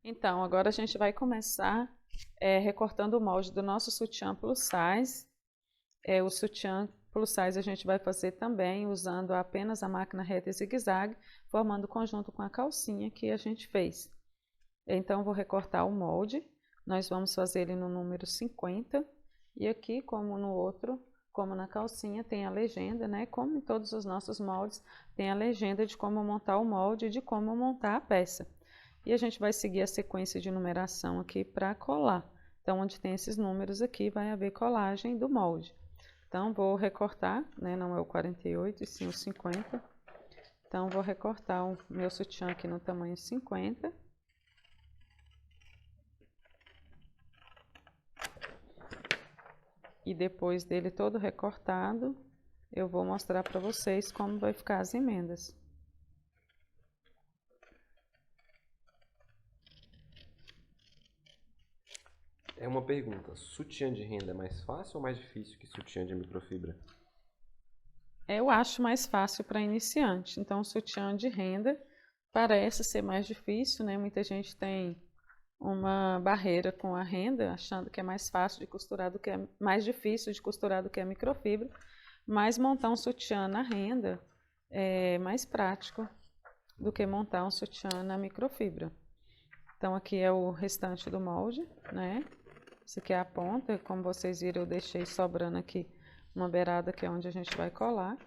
Então, agora a gente vai começar recortando o molde do nosso sutiã plus size. O sutiã plus size a gente vai fazer também usando apenas a máquina reta e zigue-zague, formando conjunto com a calcinha que a gente fez. Então, vou recortar o molde. Nós vamos fazer ele no número 50. E aqui, como no outro, como na calcinha, tem a legenda, né? Como em todos os nossos moldes, tem a legenda de como montar o molde e de como montar a peça. E a gente vai seguir a sequência de numeração aqui para colar. Então, onde tem esses números aqui, vai haver colagem do molde. Então, vou recortar, né? Não é o 48, e sim o 50. Então, vou recortar o meu sutiã aqui no tamanho 50. E depois dele todo recortado, eu vou mostrar para vocês como vai ficar as emendas. É uma pergunta, sutiã de renda é mais fácil ou mais difícil que sutiã de microfibra? Eu acho mais fácil para iniciante. Então, o sutiã de renda parece ser mais difícil, né? Muita gente tem uma barreira com a renda, achando que é mais fácil de costurar do que é mais difícil de costurar do que a microfibra, mas montar um sutiã na renda é mais prático do que montar um sutiã na microfibra. Então aqui é o restante do molde, né? Isso aqui é a ponta, como vocês viram, eu deixei sobrando aqui uma beirada que é onde a gente vai colar.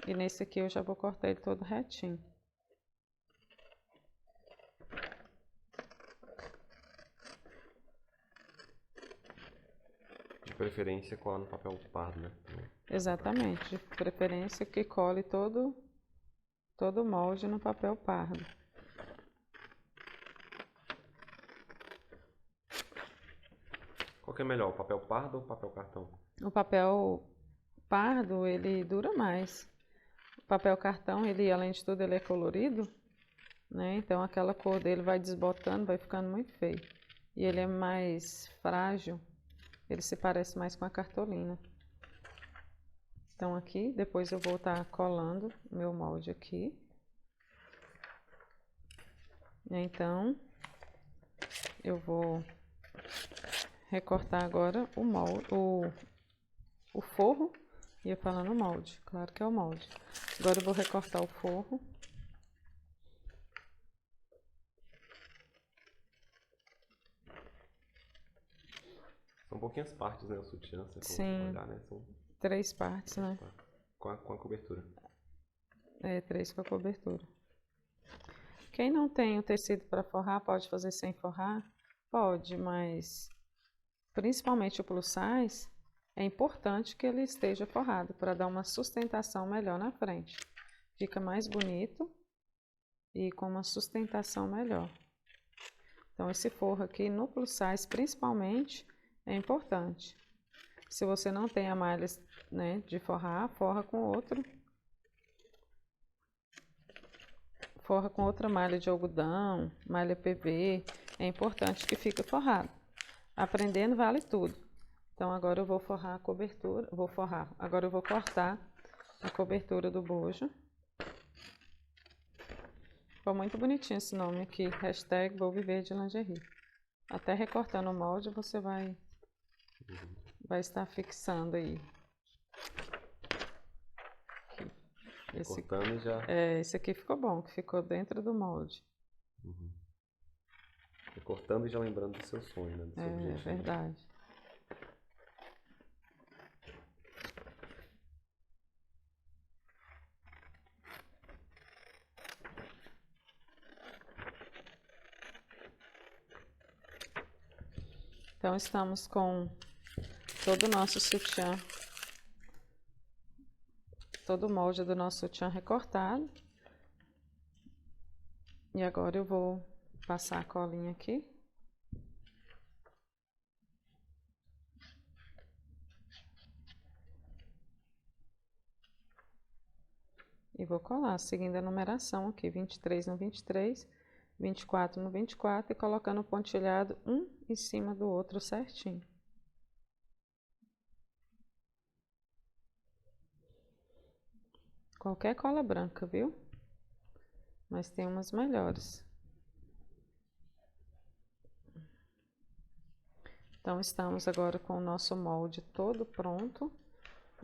E nesse aqui eu já vou cortar ele todo retinho. De preferência colar no papel pardo, né? Exatamente, de preferência que cole todo o molde no papel pardo. Qual que é melhor, o papel pardo ou o papel cartão? O papel pardo, ele dura mais. O papel cartão, ele além de tudo, ele é colorido, né? Então aquela cor dele vai desbotando, vai ficando muito feio. E ele é mais frágil, ele se parece mais com a cartolina. Então aqui, depois eu vou estar colando meu molde aqui. Então, eu vou recortar agora o molde, o forro, ia falando molde, claro que é o molde. Agora eu vou recortar o forro. São pouquinhas partes, né, o sutiã, se você for Sim, olhar, né? São 3 partes, né? com a cobertura. É, 3 com a cobertura. Quem não tem o tecido para forrar, pode fazer sem forrar? Pode, mas principalmente o plus size, é importante que ele esteja forrado para dar uma sustentação melhor na frente. Fica mais bonito e com uma sustentação melhor. Então esse forro aqui no plus size principalmente é importante. Se você não tem a malha, né, de forrar, forra com outro. Forra com outra malha de algodão, malha PV. É importante que fique forrado. Aprendendo vale tudo. Então agora eu vou forrar a cobertura, agora eu vou cortar a cobertura do bojo. Ficou muito bonitinho esse nome aqui, hashtag vou viver de lingerie. Até recortando o molde você vai estar fixando aí. Cortando já. Esse aqui ficou bom, que ficou dentro do molde. Cortando e já lembrando do seu sonho, né? Do seu objetivo. É verdade. Então estamos com todo o nosso sutiã, todo o molde do nosso sutiã recortado. E agora eu vou passar a colinha aqui. E vou colar, seguindo a numeração aqui, 23 no 23, 24 no 24 e colocando o pontilhado um em cima do outro certinho. Qualquer cola branca, viu? Mas tem umas melhores. Então, estamos agora com o nosso molde todo pronto,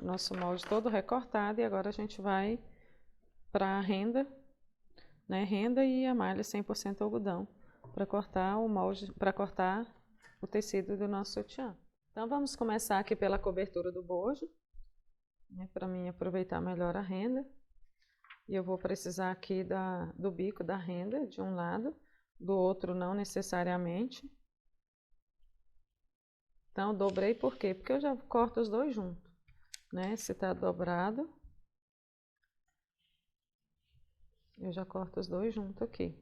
nosso molde todo recortado, e agora a gente vai para a renda, né? Renda e a malha 100% algodão, para cortar o molde, para cortar o tecido do nosso sutiã. Então, vamos começar aqui pela cobertura do bojo, né? Para mim aproveitar melhor a renda. E eu vou precisar aqui do bico da renda, de um lado, do outro não necessariamente. Então, dobrei por quê? Porque eu já corto os dois juntos, né? Se tá dobrado, eu já corto os dois juntos aqui.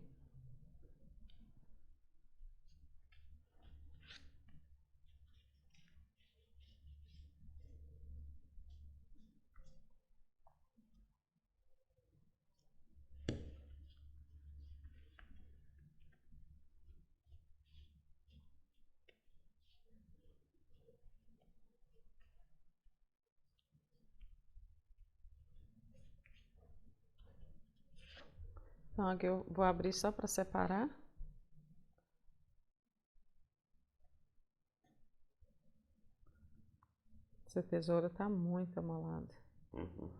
Então, aqui eu vou abrir só para separar. Essa tesoura tá muito amolada. Uhum.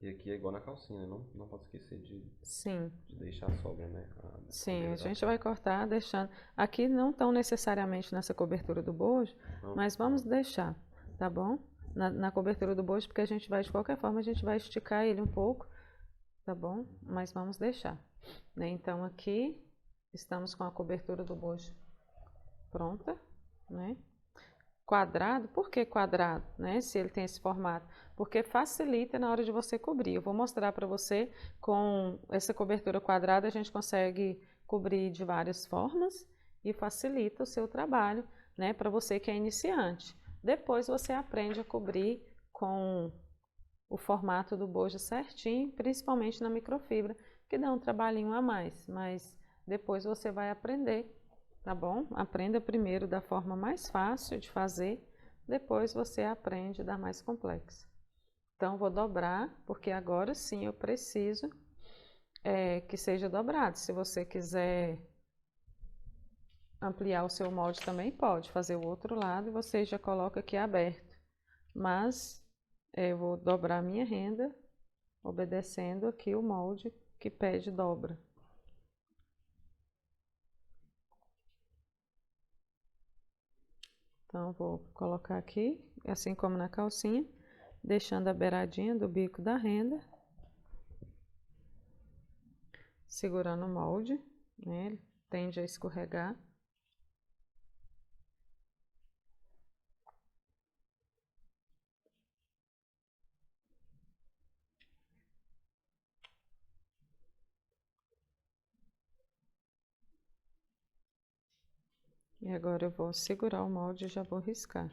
E aqui é igual na calcinha, né? Não pode esquecer Sim. de deixar a sobra, né? Sim, a gente vai cortar deixando. Aqui não tão necessariamente nessa cobertura do bojo, mas vamos deixar, tá bom? Na cobertura do bojo, porque a gente vai, de qualquer forma, a gente vai esticar ele um pouco, tá bom? Mas vamos deixar, né? Então, aqui estamos com a cobertura do bojo pronta, né? Quadrado, por que quadrado, né? Se ele tem esse formato, porque facilita na hora de você cobrir. Eu vou mostrar para você, com essa cobertura quadrada a gente consegue cobrir de várias formas e facilita o seu trabalho, né? Para você que é iniciante. Depois você aprende a cobrir com o formato do bojo certinho, principalmente na microfibra, que dá um trabalhinho a mais, mas depois você vai aprender. Tá bom? Aprenda primeiro da forma mais fácil de fazer, depois você aprende da mais complexa. Então, vou dobrar, porque agora sim eu preciso que seja dobrado. Se você quiser ampliar o seu molde também pode, fazer o outro lado e você já coloca aqui aberto. Mas eu vou dobrar a minha renda, obedecendo aqui o molde que pede dobra. Então, vou colocar aqui, assim como na calcinha, deixando a beiradinha do bico da renda, segurando o molde, né? Ele tende a escorregar. E agora eu vou segurar o molde e já vou riscar.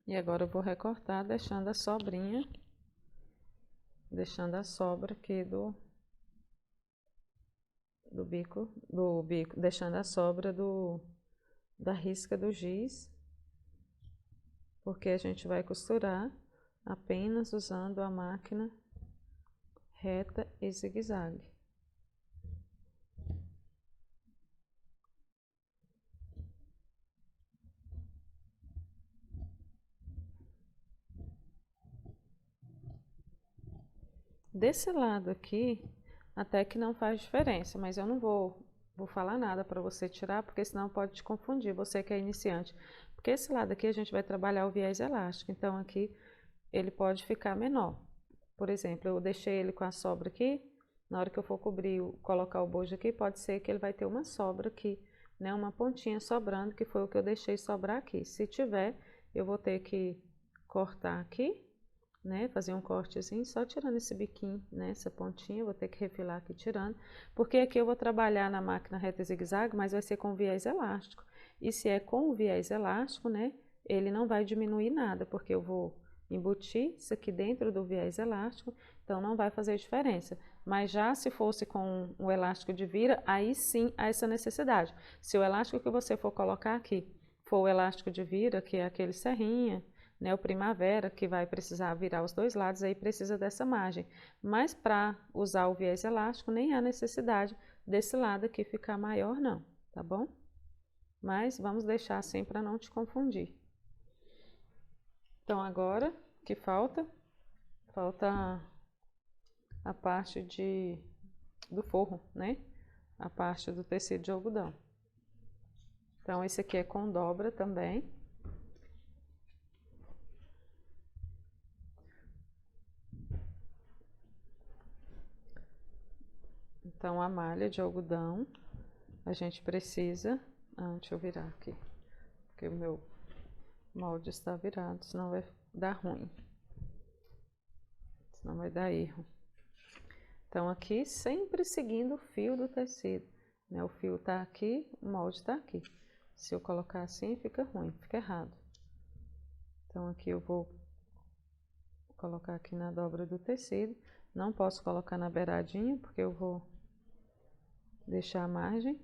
E agora eu vou recortar, deixando a sobrinha, deixando a sobra aqui do bico, deixando a sobra da risca do giz, porque a gente vai costurar apenas usando a máquina reta e zigue-zague. Desse lado aqui, até que não faz diferença, mas eu não vou falar nada para você tirar, porque senão pode te confundir, você que é iniciante. Porque esse lado aqui a gente vai trabalhar o viés elástico, então aqui ele pode ficar menor. Por exemplo, eu deixei ele com a sobra aqui, na hora que eu for cobrir, colocar o bojo aqui, pode ser que ele vai ter uma sobra aqui, né, uma pontinha sobrando, que foi o que eu deixei sobrar aqui. Se tiver, eu vou ter que cortar aqui, né, fazer um cortezinho, só tirando esse biquinho, né, essa pontinha, vou ter que refilar aqui tirando, porque aqui eu vou trabalhar na máquina reta zigue-zague, mas vai ser com viés elástico. E se é com o viés elástico, né, ele não vai diminuir nada, porque eu vou embutir isso aqui dentro do viés elástico, então não vai fazer diferença. Mas já se fosse com o elástico de vira, aí sim há essa necessidade. Se o elástico que você for colocar aqui for o elástico de vira, que é aquele serrinha, né, o primavera, que vai precisar virar os dois lados, aí precisa dessa margem. Mas para usar o viés elástico, nem há necessidade desse lado aqui ficar maior não, tá bom? Mas vamos deixar assim para não te confundir. Então agora, o que falta? Falta a parte do forro, né? A parte do tecido de algodão. Então esse aqui é com dobra também. Então a malha de algodão, a gente precisa... deixa eu virar aqui, porque o meu molde está virado, senão vai dar ruim. Senão vai dar erro. Então aqui sempre seguindo o fio do tecido, né? O fio tá aqui, o molde tá aqui. Se eu colocar assim fica ruim, fica errado. Então aqui eu vou colocar aqui na dobra do tecido. Não posso colocar na beiradinha porque eu vou deixar a margem.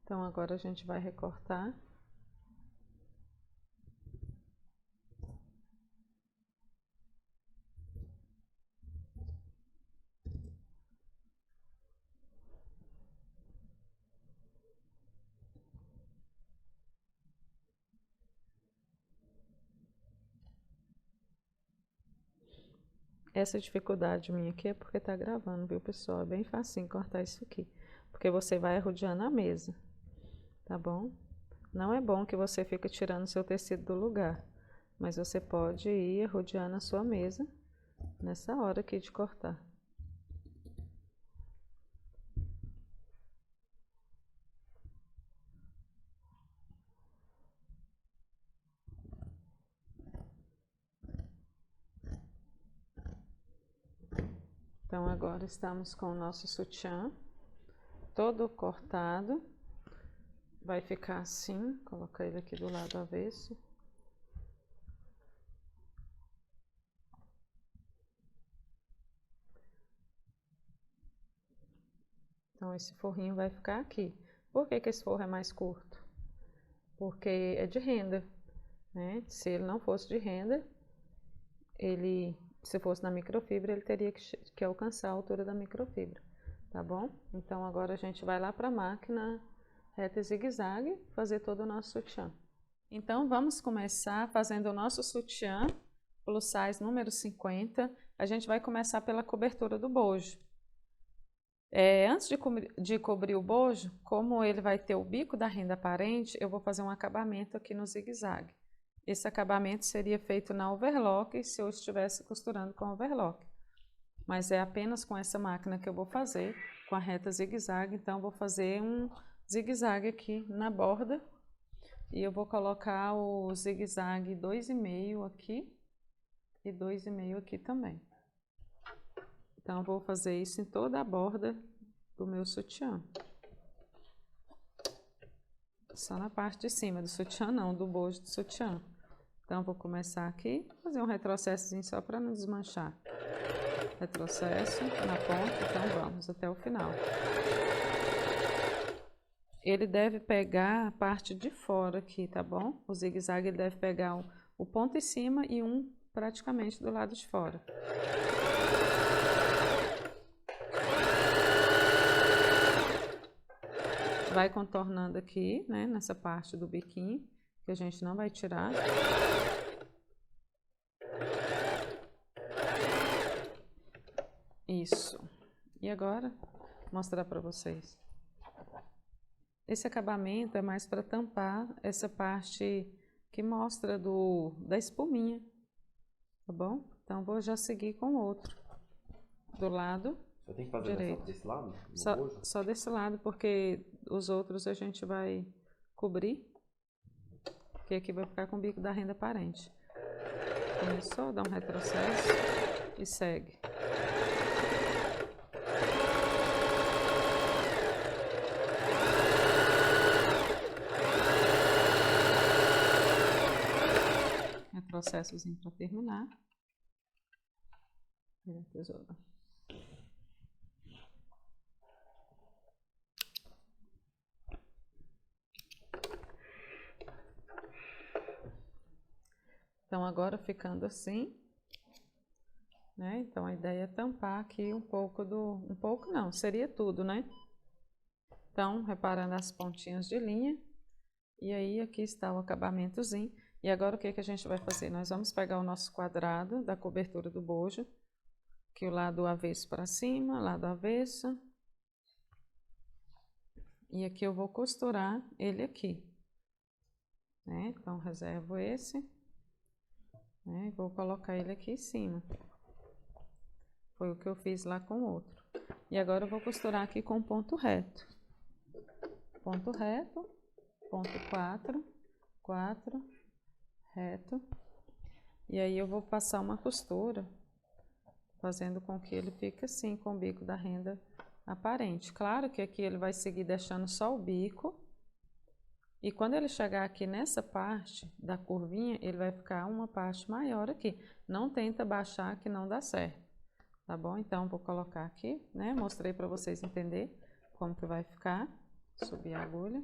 Então agora a gente vai recortar. Essa dificuldade minha aqui é porque tá gravando, viu, pessoal? É bem facinho cortar isso aqui, porque você vai rodeando a mesa, tá bom? Não é bom que você fique tirando seu tecido do lugar, mas você pode ir rodeando a sua mesa nessa hora aqui de cortar. Então agora estamos com o nosso sutiã todo cortado. Vai ficar assim, colocar ele aqui do lado avesso. Então esse forrinho vai ficar aqui. Por que que esse forro é mais curto? Porque é de renda, né? Se ele não fosse de renda, se fosse na microfibra, ele teria que alcançar a altura da microfibra, tá bom? Então agora a gente vai lá para a máquina reta e zigue-zague fazer todo o nosso sutiã. Então vamos começar fazendo o nosso sutiã plus size número 50. A gente vai começar pela cobertura do bojo. Antes de cobrir o bojo, como ele vai ter o bico da renda aparente, eu vou fazer um acabamento aqui no zigue-zague. Esse acabamento seria feito na overlock se eu estivesse costurando com overlock. Mas é apenas com essa máquina que eu vou fazer, com a reta zigue-zague. Então, eu vou fazer um zigue-zague aqui na borda. E eu vou colocar o zigue-zague 2,5 aqui e 2,5 aqui também. Então, eu vou fazer isso em toda a borda do meu sutiã. Só na parte de cima do sutiã, não, do bojo do sutiã. Então, vou começar aqui, fazer um retrocessozinho só para não desmanchar. Retrocesso na ponta, então vamos até o final. Ele deve pegar a parte de fora aqui, tá bom? O zigue-zague ele deve pegar o ponto em cima e um praticamente do lado de fora. Vai contornando aqui, né, nessa parte do biquinho, que a gente não vai tirar. Isso. E agora, vou mostrar para vocês. Esse acabamento é mais para tampar essa parte que mostra da espuminha, tá bom? Então, vou já seguir com o outro, do lado Só tem que fazer direito. desse lado? Só desse lado, porque os outros a gente vai cobrir, porque aqui vai ficar com o bico da renda aparente. Começou, dá um retrocesso e segue. Retrocessozinho para terminar. Vira a tesoura. Então, agora ficando assim, né? Então, a ideia é tampar aqui um pouco um pouco não, seria tudo, né? Então, reparando as pontinhas de linha. E aí, aqui está o acabamentozinho. E agora, o que que a gente vai fazer? Nós vamos pegar o nosso quadrado da cobertura do bojo, aqui o lado avesso para cima, lado avesso. E aqui eu vou costurar ele aqui, né? Então, reservo esse, né? E vou colocar ele aqui em cima. Foi o que eu fiz lá com o outro. E agora eu vou costurar aqui com ponto reto. Ponto reto, ponto 4, 4, reto. E aí eu vou passar uma costura, fazendo com que ele fique assim, com o bico da renda aparente. Claro que aqui ele vai seguir deixando só o bico. E quando ele chegar aqui nessa parte da curvinha, ele vai ficar uma parte maior aqui. Não tenta baixar que não dá certo. Tá bom? Então, vou colocar aqui, né? Mostrei para vocês entenderem como que vai ficar. Subir a agulha.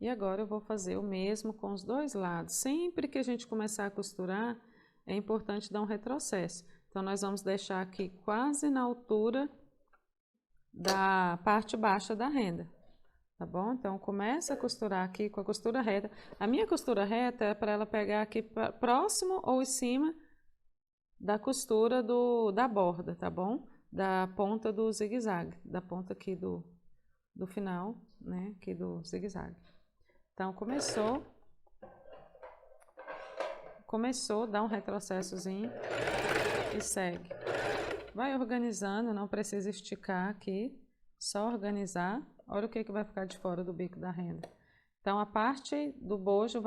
E agora eu vou fazer o mesmo com os dois lados. Sempre que a gente começar a costurar, é importante dar um retrocesso. Então, nós vamos deixar aqui quase na altura da parte baixa da renda. Tá bom? Então, começa a costurar aqui com a costura reta. A minha costura reta é para ela pegar aqui próximo ou em cima da costura da borda, tá bom? Da ponta do zigue-zague, da ponta aqui do final, né? Aqui do zigue-zague. Então, começou, dá um retrocessozinho e segue. Vai organizando, não precisa esticar aqui, só organizar. Olha o que vai ficar de fora do bico da renda. Então, a parte do bojo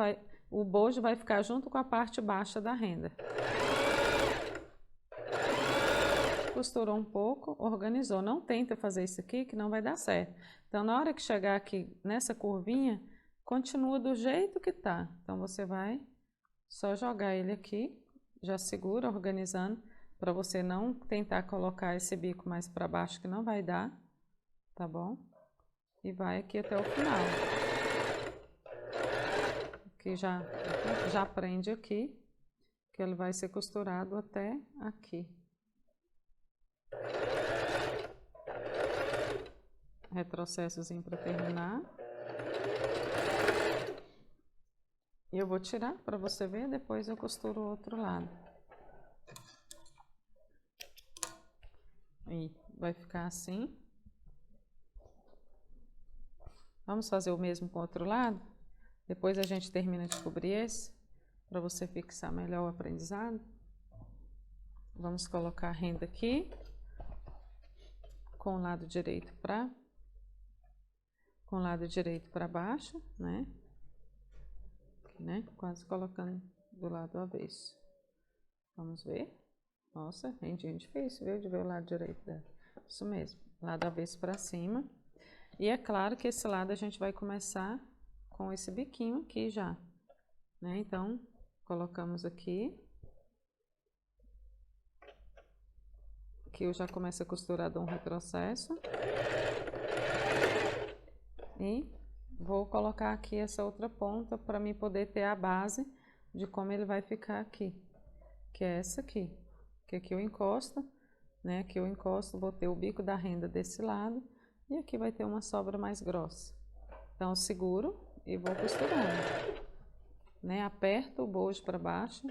o bojo vai ficar junto com a parte baixa da renda. Costurou um pouco, organizou. Não tenta fazer isso aqui que não vai dar certo. Então, na hora que chegar aqui nessa curvinha, continua do jeito que tá. Então, você vai só jogar ele aqui, já segura, organizando, para você não tentar colocar esse bico mais para baixo, que não vai dar, tá bom? E vai aqui até o final. Aqui já prende aqui, que ele vai ser costurado até aqui. Retrocessozinho para terminar. E eu vou tirar para você ver, depois eu costuro o outro lado. E vai ficar assim. Vamos fazer o mesmo com o outro lado? Depois a gente termina de cobrir esse, para você fixar melhor o aprendizado. Vamos colocar a renda aqui, com o lado direito para baixo, né? Aqui, né? Quase colocando do lado avesso. Vamos ver. Nossa, rendinho difícil, viu? De ver o lado direito dela. Isso mesmo, lado avesso para cima. E é claro que esse lado a gente vai começar com esse biquinho aqui já, né? Então, colocamos aqui. Aqui eu já começo a costurar, dou um retrocesso. E vou colocar aqui essa outra ponta para mim poder ter a base de como ele vai ficar aqui, que é essa aqui. Que aqui eu encosto, né? Aqui eu encosto, vou ter o bico da renda desse lado e aqui vai ter uma sobra mais grossa. Então eu seguro e vou costurando, né? Aperto o bojo para baixo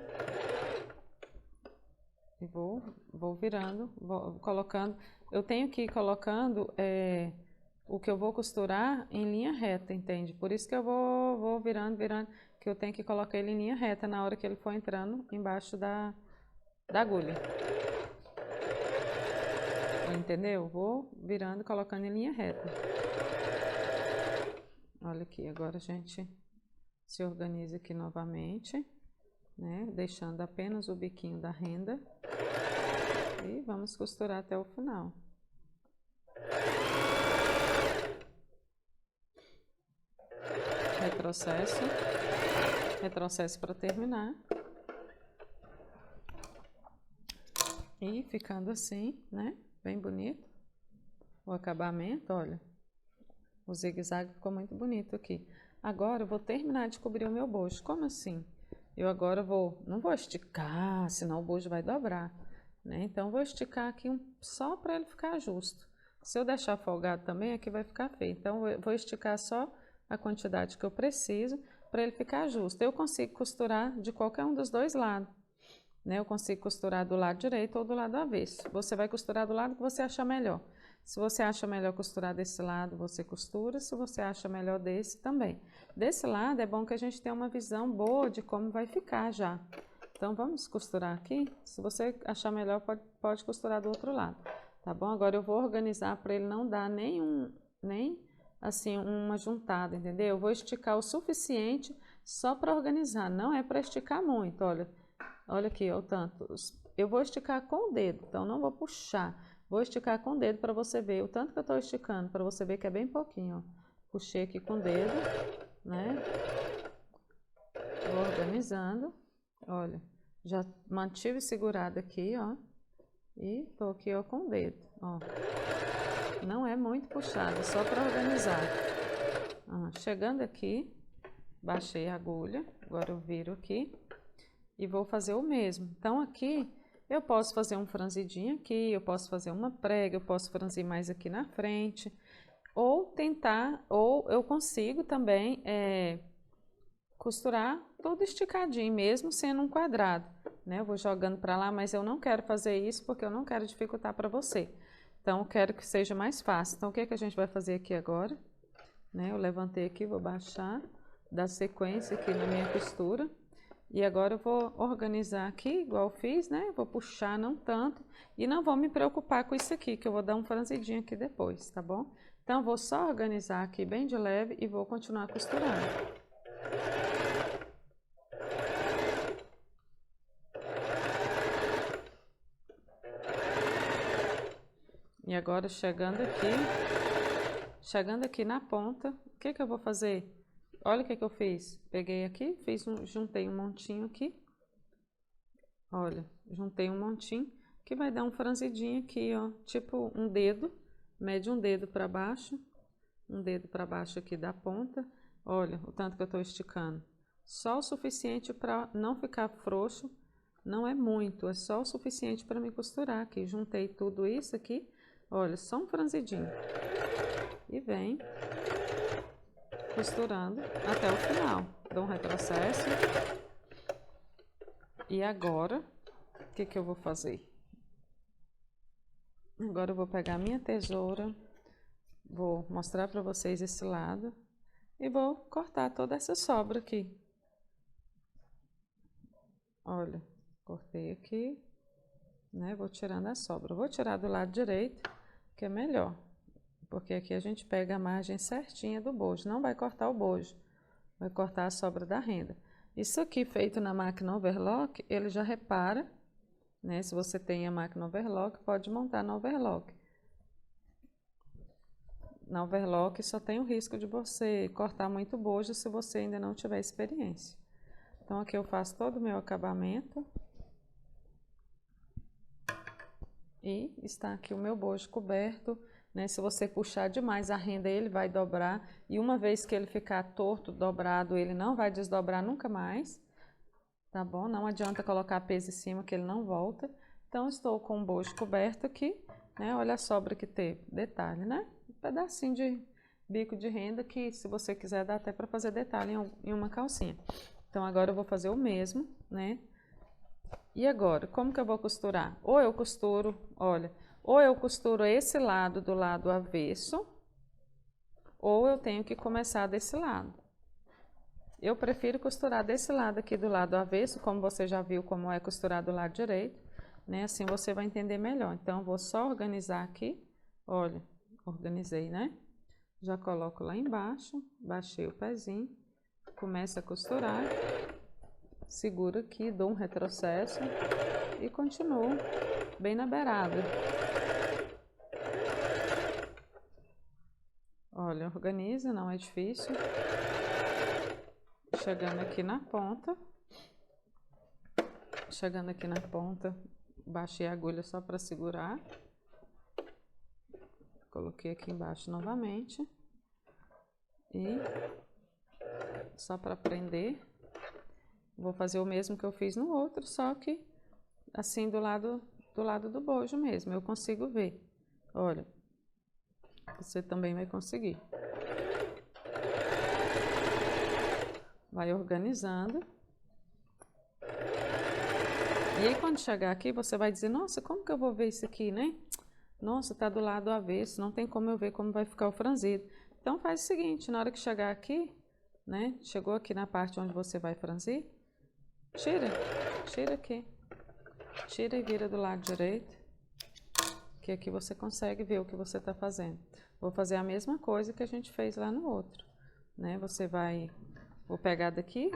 e vou virando, vou colocando. Eu tenho que ir colocando o que eu vou costurar em linha reta, entende? Por isso que eu vou virando, que eu tenho que colocar ele em linha reta na hora que ele for entrando embaixo da agulha. Entendeu? Vou virando e colocando em linha reta. Olha aqui, agora a gente se organiza aqui novamente, né? Deixando apenas o biquinho da renda. E vamos costurar até o final. Retrocesso para terminar. E ficando assim, né? Bem bonito. O acabamento, olha. O zigue-zague ficou muito bonito aqui. Agora eu vou terminar de cobrir o meu bojo. Como assim? Eu agora não vou esticar, senão o bojo vai dobrar, né? Então vou esticar aqui só para ele ficar justo. Se eu deixar folgado também, aqui vai ficar feio. Então eu vou esticar só a quantidade que eu preciso para ele ficar justo. Eu consigo costurar de qualquer um dos dois lados, né? Eu consigo costurar do lado direito ou do lado avesso. Você vai costurar do lado que você achar melhor. Se você acha melhor costurar desse lado, você costura. Se você acha melhor desse, também. Desse lado é bom que a gente tenha uma visão boa de como vai ficar já. Então vamos costurar aqui. Se você achar melhor, pode costurar do outro lado, tá bom? Agora eu vou organizar para ele não dar nem assim uma juntada, entendeu? Eu vou esticar o suficiente só para organizar, não é para esticar muito, olha. Olha aqui, ó, o tanto. Eu vou esticar com o dedo, então não vou puxar. Vou esticar com o dedo para você ver o tanto que eu estou esticando, para você ver que é bem pouquinho, ó. Puxei aqui com o dedo, né? Vou organizando. Olha, já mantive segurado aqui, ó. E tô aqui, ó, com o dedo, ó. Não é muito puxado, só para organizar. Chegando aqui, baixei a agulha, agora eu viro aqui e vou fazer o mesmo. Então aqui eu posso fazer um franzidinho aqui, eu posso fazer uma prega, eu posso franzir mais aqui na frente, ou eu consigo também costurar tudo esticadinho, mesmo sendo um quadrado, né? Eu vou jogando para lá, mas eu não quero fazer isso porque eu não quero dificultar para você. Então, eu quero que seja mais fácil. Então, o que a gente vai fazer aqui agora? Né? Eu levantei aqui, vou baixar, dar sequência aqui na minha costura. E agora eu vou organizar aqui, igual eu fiz, né? Vou puxar não tanto e não vou me preocupar com isso aqui, que eu vou dar um franzidinho aqui depois, tá bom? Então, vou só organizar aqui bem de leve e vou continuar costurando. E agora, chegando aqui na ponta, o que eu vou fazer? Olha o que eu fiz. Peguei aqui, juntei um montinho aqui. Olha, juntei um montinho que vai dar um franzidinho aqui, ó. Tipo um dedo, mede um dedo para baixo. Um dedo para baixo aqui da ponta. Olha o tanto que eu tô esticando. Só o suficiente para não ficar frouxo. Não é muito, é só o suficiente para me costurar aqui. Juntei tudo isso aqui. Olha, só um franzidinho. E vem costurando até o final. Dou um retrocesso. E agora, o que eu vou fazer? Agora eu vou pegar a minha tesoura, vou mostrar para vocês esse lado e vou cortar toda essa sobra aqui. Olha, cortei aqui, né? Vou tirando a sobra. Vou tirar do lado direito, que é melhor, porque aqui a gente pega a margem certinha do bojo. Não vai cortar o bojo, vai cortar a sobra da renda. Isso aqui feito na máquina overlock, ele já repara, né? Se você tem a máquina overlock, pode montar na overlock. Na overlock só tem o risco de você cortar muito bojo se você ainda não tiver experiência. Então aqui eu faço todo o meu acabamento. E está aqui o meu bojo coberto, né? Se você puxar demais a renda, ele vai dobrar. E uma vez que ele ficar torto, dobrado, ele não vai desdobrar nunca mais. Tá bom? Não adianta colocar peso em cima que ele não volta. Então, estou com o bojo coberto aqui, né? Olha a sobra que teve. Detalhe, né? Um pedacinho de bico de renda que, se você quiser, dá até para fazer detalhe em uma calcinha. Então, agora eu vou fazer o mesmo, né? E agora, como que eu vou costurar? Ou eu costuro, olha, ou eu costuro esse lado do lado avesso, ou eu tenho que começar desse lado. Eu prefiro costurar desse lado aqui do lado avesso, como você já viu como é costurar do lado direito, né? Assim você vai entender melhor. Então, eu vou só organizar aqui, olha, organizei, né? Já coloco lá embaixo, baixei o pezinho, começo a costurar, seguro aqui, dou um retrocesso e continuo bem na beirada. Olha, organiza, não é difícil. Chegando aqui na ponta, baixei a agulha só para segurar. Coloquei aqui embaixo novamente. E só para prender. Vou fazer o mesmo que eu fiz no outro, só que assim do lado do bojo mesmo. Eu consigo ver. Olha, você também vai conseguir. Vai organizando. E aí, quando chegar aqui, você vai dizer, nossa, como que eu vou ver isso aqui, né? Nossa, tá do lado avesso, não tem como eu ver como vai ficar o franzido. Então, faz o seguinte, na hora que chegar aqui, né? Chegou aqui na parte onde você vai franzir, tira aqui. Tira e vira do lado direito, que aqui você consegue ver o que você tá fazendo. Vou fazer a mesma coisa que a gente fez lá no outro, né? Vou pegar daqui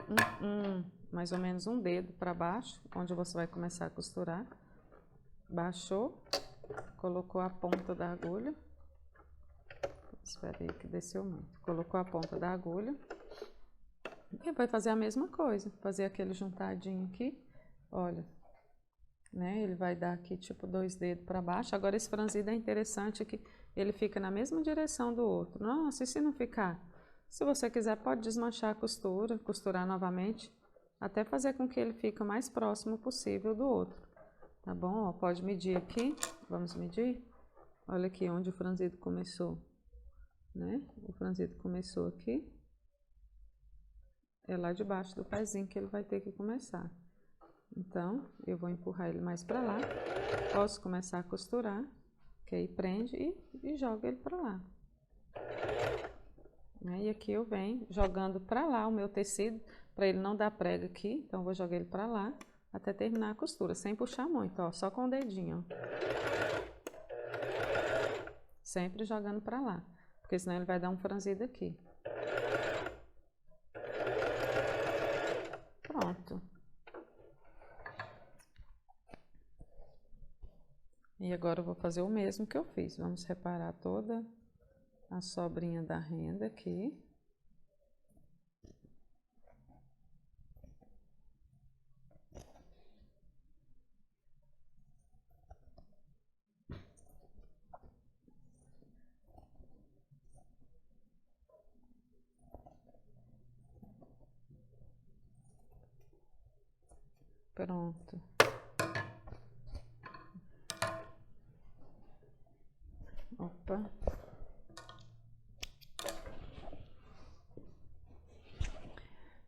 mais ou menos um dedo para baixo, onde você vai começar a costurar. Baixou, colocou a ponta da agulha. Espera aí que desceu muito. Colocou a ponta da agulha. E vai fazer a mesma coisa, fazer aquele juntadinho aqui. Olha, né? Ele vai dar aqui tipo 2 dedos para baixo. Agora esse franzido é interessante que ele fica na mesma direção do outro. Nossa, e se não ficar? Se você quiser, pode desmanchar a costura, costurar novamente, até fazer com que ele fique o mais próximo possível do outro. Tá bom? Ó, pode medir aqui. Vamos medir? Olha aqui onde o franzido começou, né? O franzido começou aqui. É lá debaixo do pezinho que ele vai ter que começar. Então, eu vou empurrar ele mais para lá. Posso começar a costurar, que aí prende e joga ele para lá. E aqui eu venho jogando para lá o meu tecido, para ele não dar prega aqui. Então, eu vou jogar ele para lá até terminar a costura, sem puxar muito, ó, só com o dedinho, ó. Sempre jogando para lá, porque senão ele vai dar um franzido aqui. Pronto. E agora eu vou fazer o mesmo que eu fiz. Vamos reparar toda a sobrinha da renda aqui. Pronto. Opa.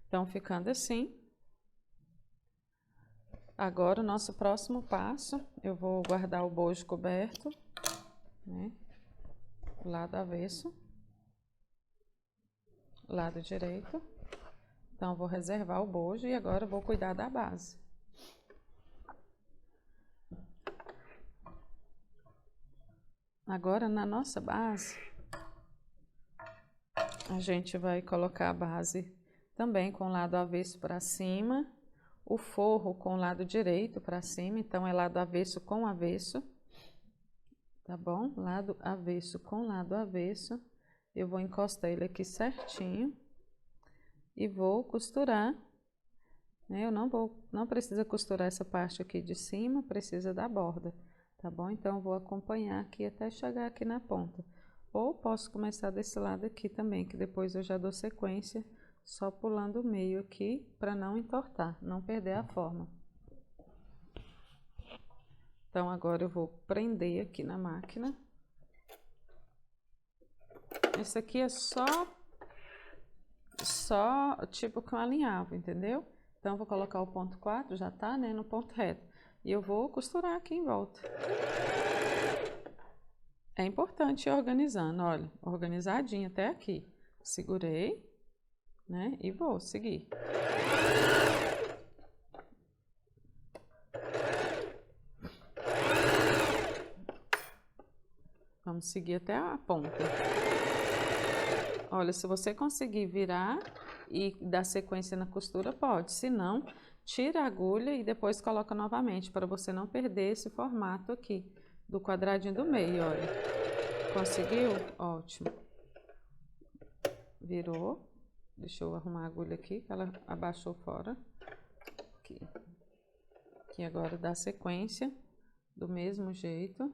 Então, ficando assim. Agora, o nosso próximo passo, eu vou guardar o bojo coberto, né? Lado avesso. Lado direito. Então, eu vou reservar o bojo e agora eu vou cuidar da base. Agora, na nossa base, a gente vai colocar a base também com o lado avesso para cima, o forro com o lado direito para cima, então é lado avesso com avesso, tá bom? Lado avesso com lado avesso, eu vou encostar ele aqui certinho e vou costurar, né? Eu não precisa costurar essa parte aqui de cima, precisa da borda, tá bom? Então, eu vou acompanhar aqui até chegar aqui na ponta. Ou posso começar desse lado aqui também, que depois eu já dou sequência, só pulando o meio aqui, para não entortar, não perder a forma. Então, agora eu vou prender aqui na máquina. Esse aqui é só tipo com alinhavo, entendeu? Então, eu vou colocar o ponto 4, já tá, né, no ponto reto. E eu vou costurar aqui em volta. É importante ir organizando, olha, organizadinho até aqui. Segurei, né, e vou seguir. Vamos seguir até a ponta. Olha, se você conseguir virar e dar sequência na costura, pode. Se não, tira a agulha e depois coloca novamente, para você não perder esse formato aqui do quadradinho do meio, olha. Conseguiu? Ótimo. Virou. Deixa eu arrumar a agulha aqui, que ela abaixou fora. Aqui. Aqui agora dá sequência do mesmo jeito.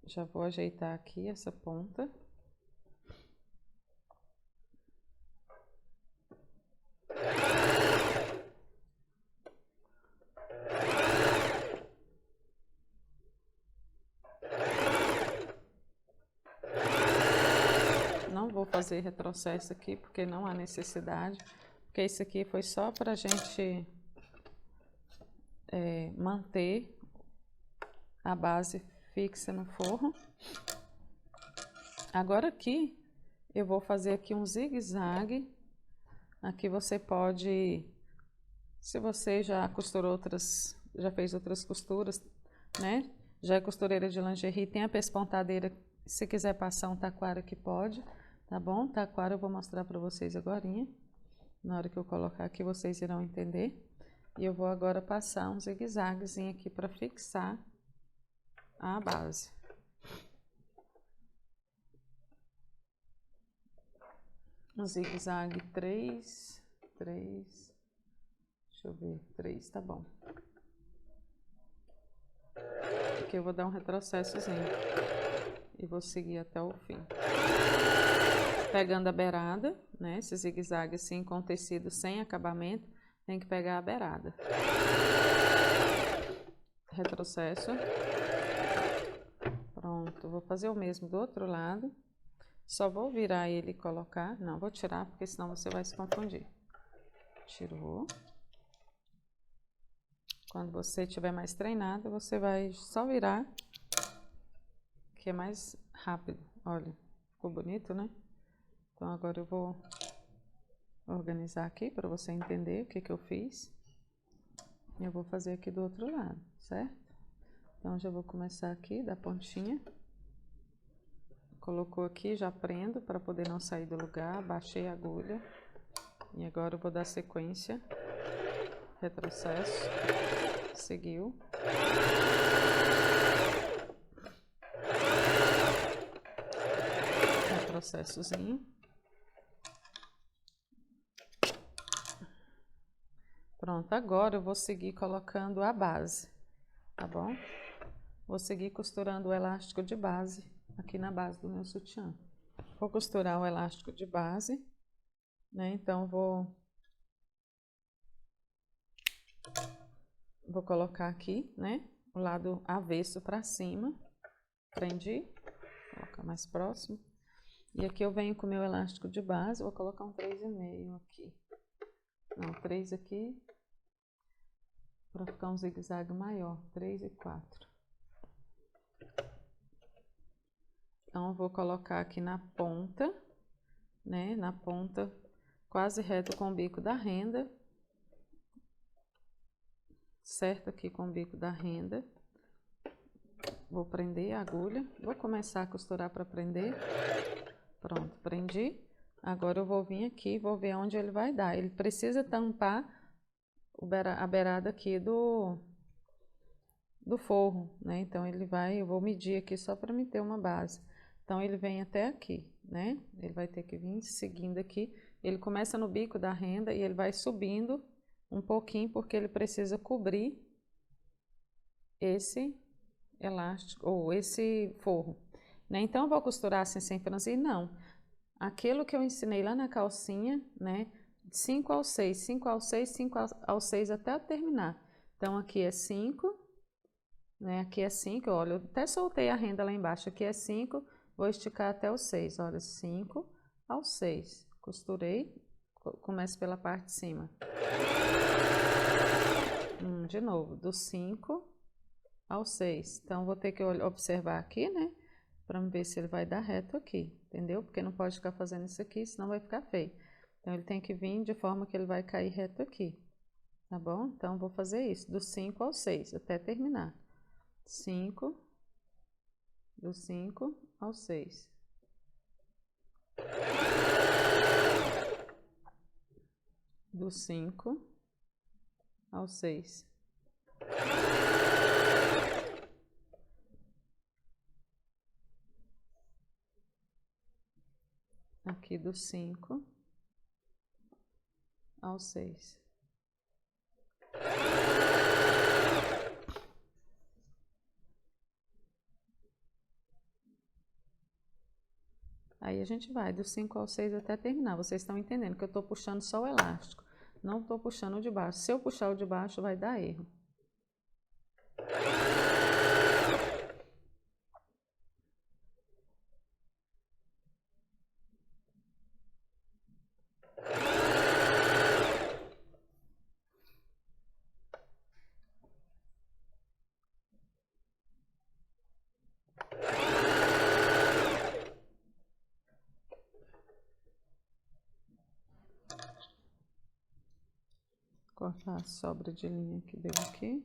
Já vou ajeitar aqui essa ponta. Não vou fazer retrocesso aqui, porque não há necessidade. Porque isso aqui foi só para a gente manter a base fixa no forro. Agora aqui, eu vou fazer aqui um zigue-zague. Aqui você pode, se você já costurou já fez outras costuras, né? Já é costureira de lingerie, tem a pespontadeira, se quiser passar um taquara aqui pode, tá bom? Taquara eu vou mostrar para vocês agorinha. Na hora que eu colocar aqui, vocês irão entender. E eu vou agora passar um zigue-zaguezinho aqui para fixar a base. Um zigue-zague 3, deixa eu ver, 3, tá bom. Aqui eu vou dar um retrocessozinho e vou seguir até o fim. Pegando a beirada, né, esse zigue-zague assim com tecido sem acabamento, tem que pegar a beirada. Retrocesso. Pronto, vou fazer o mesmo do outro lado. Só vou virar ele e colocar. Não, vou tirar, porque senão você vai se confundir. Tirou. Quando você estiver mais treinado, você vai só virar, que é mais rápido. Olha, ficou bonito, né? Então, agora eu vou organizar aqui para você entender o que eu fiz. E eu vou fazer aqui do outro lado, certo? Então, já vou começar aqui da pontinha. Colocou aqui, já prendo para poder não sair do lugar, baixei a agulha. E agora eu vou dar sequência, retrocesso, seguiu. Retrocessozinho. Pronto, agora eu vou seguir colocando a base, tá bom? Vou seguir costurando o elástico de base aqui na base do meu sutiã. Vou costurar o elástico de base, né? Então, vou colocar aqui, né? O lado avesso para cima. Prendi. Vou colocar mais próximo. E aqui eu venho com o meu elástico de base. Vou colocar um 3,5 aqui. Não, 3 aqui. Para ficar um zigue-zague maior. 3 e 4. Então, eu vou colocar aqui na ponta, né? Na ponta, quase reto com o bico da renda. Certo aqui com o bico da renda. Vou prender a agulha. Vou começar a costurar para prender. Pronto, prendi. Agora eu vou vir aqui e vou ver onde ele vai dar. Ele precisa tampar a beirada aqui do forro, né? Então, eu vou medir aqui só para me ter uma base. Então, ele vem até aqui, né? Ele vai ter que vir seguindo aqui. Ele começa no bico da renda e ele vai subindo um pouquinho, porque ele precisa cobrir esse elástico, ou esse forro, né? Então, eu vou costurar assim sem franzir? Não. Aquilo que eu ensinei lá na calcinha, né? 5 ao 6, 5 ao 6, 5 ao 6 até eu terminar. Então, aqui é 5, né? Aqui é 5, olha, eu até soltei a renda lá embaixo. Aqui é 5, vou esticar até o 6, olha, 5 ao 6. Costurei, começo pela parte de cima. De novo, do 5 ao 6. Então, vou ter que observar aqui, né? Para ver se ele vai dar reto aqui, entendeu? Porque não pode ficar fazendo isso aqui, senão vai ficar feio. Então, ele tem que vir de forma que ele vai cair reto aqui, tá bom? Então, vou fazer isso, do 5 ao 6, até terminar. 5, do 5 ao 6. Do 5 ao 6. Aqui do 5 ao 6. Aí a gente vai do 5 ao 6 até terminar. Vocês estão entendendo que eu estou puxando só o elástico. Não estou puxando o de baixo. Se eu puxar o de baixo, vai dar erro. Cortar a sobra de linha que deu aqui.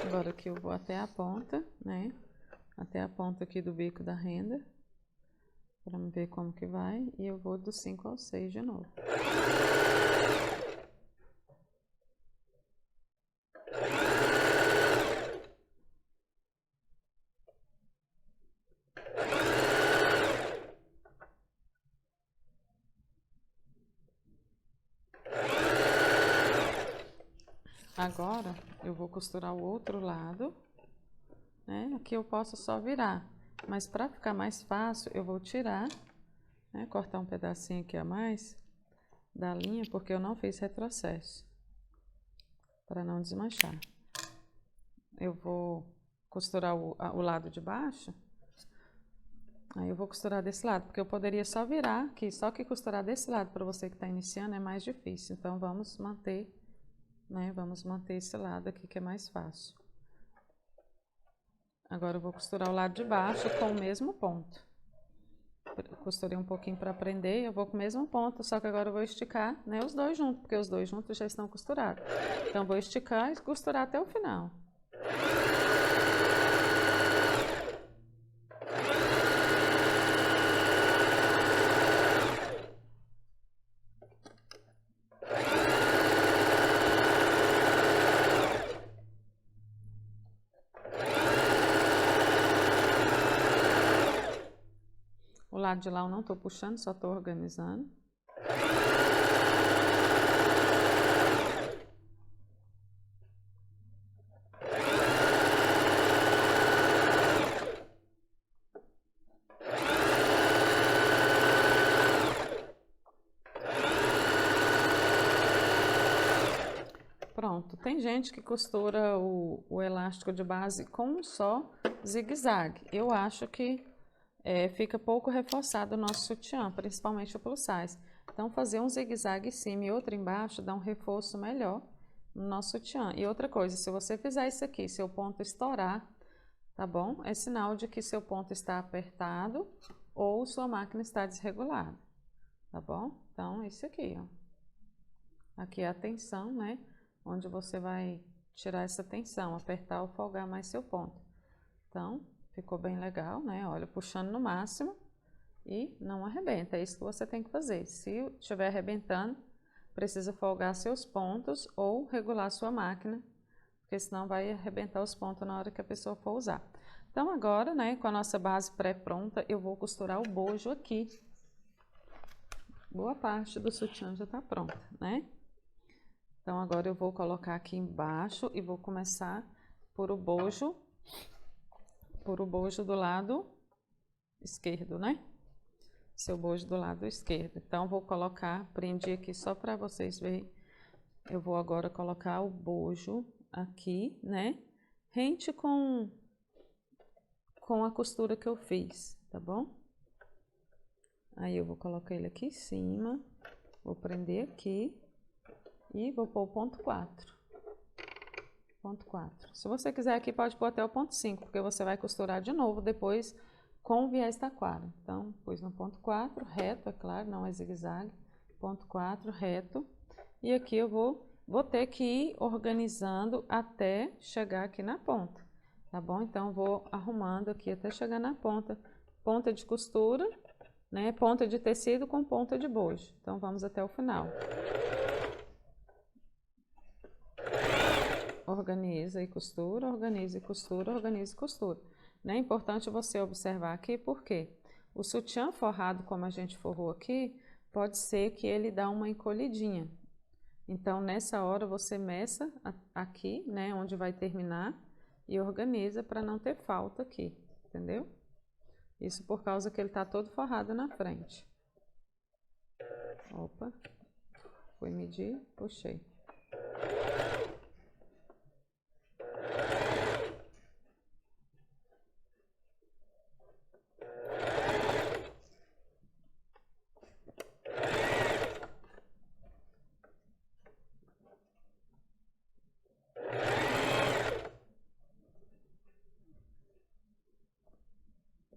Agora aqui eu vou até a ponta, né? Até a ponta aqui do bico da renda. Para ver como que vai. E eu vou do 5 ao 6 de novo. Agora, eu vou costurar o outro lado, né? Aqui eu posso só virar, mas para ficar mais fácil, eu vou tirar, né? Cortar um pedacinho aqui a mais da linha, porque eu não fiz retrocesso, para não desmanchar. Eu vou costurar o lado de baixo, aí eu vou costurar desse lado, porque eu poderia só virar aqui, só que costurar desse lado para você que está iniciando é mais difícil, então vamos manter, né? Vamos manter esse lado aqui que é mais fácil. Agora eu vou costurar o lado de baixo com o mesmo ponto. Costurei um pouquinho para prender, eu vou com o mesmo ponto, só que agora eu vou esticar, né, os dois juntos, porque os dois juntos já estão costurados. Então, vou esticar e costurar até o final. O lado de lá eu não estou puxando, só estou organizando. Pronto, tem gente que costura o elástico de base com só zigue-zague. Eu acho que fica pouco reforçado o nosso sutiã, principalmente o plus size. Então, fazer um zigue-zague em cima e outro embaixo dá um reforço melhor, no nosso sutiã. E outra coisa, se você fizer isso aqui, seu ponto estourar, tá bom? É sinal de que seu ponto está apertado ou sua máquina está desregulada, tá bom? Então, isso aqui, ó. Aqui é a tensão, né? Onde você vai tirar essa tensão, apertar ou folgar mais seu ponto. Então, ficou bem legal, né? Olha, puxando no máximo e não arrebenta. É isso que você tem que fazer. Se estiver arrebentando, precisa folgar seus pontos ou regular sua máquina, porque senão vai arrebentar os pontos na hora que a pessoa for usar. Então, agora, né, com a nossa base pré-pronta, eu vou costurar o bojo aqui. Boa parte do sutiã já tá pronta, né? Então, agora eu vou colocar aqui embaixo e vou começar por o bojo do lado esquerdo, né? Seu bojo do lado esquerdo. Então, vou colocar, prendi aqui só para vocês verem. Eu vou agora colocar o bojo aqui, né? Rente com a costura que eu fiz, tá bom? Aí eu vou colocar ele aqui em cima, vou prender aqui e vou pôr o ponto 4. Ponto 4. Se você quiser aqui, pode pôr até o ponto 5, porque você vai costurar de novo depois com o viés taquara. Então, pus no ponto 4, reto, é claro, não é zigue-zague. Ponto 4, reto. E aqui eu vou ter que ir organizando até chegar aqui na ponta, tá bom? Então, vou arrumando aqui até chegar na ponta. Ponta de costura, né? Ponta de tecido com ponta de bojo. Então, vamos até o final. Organiza e costura, organiza e costura, organiza e costura. É importante você observar aqui, porque o sutiã forrado, como a gente forrou aqui, pode ser que ele dá uma encolhidinha. Então, nessa hora, você meça aqui, né, onde vai terminar, e organiza para não ter falta aqui, entendeu? Isso por causa que ele está todo forrado na frente. Opa, fui medir, puxei.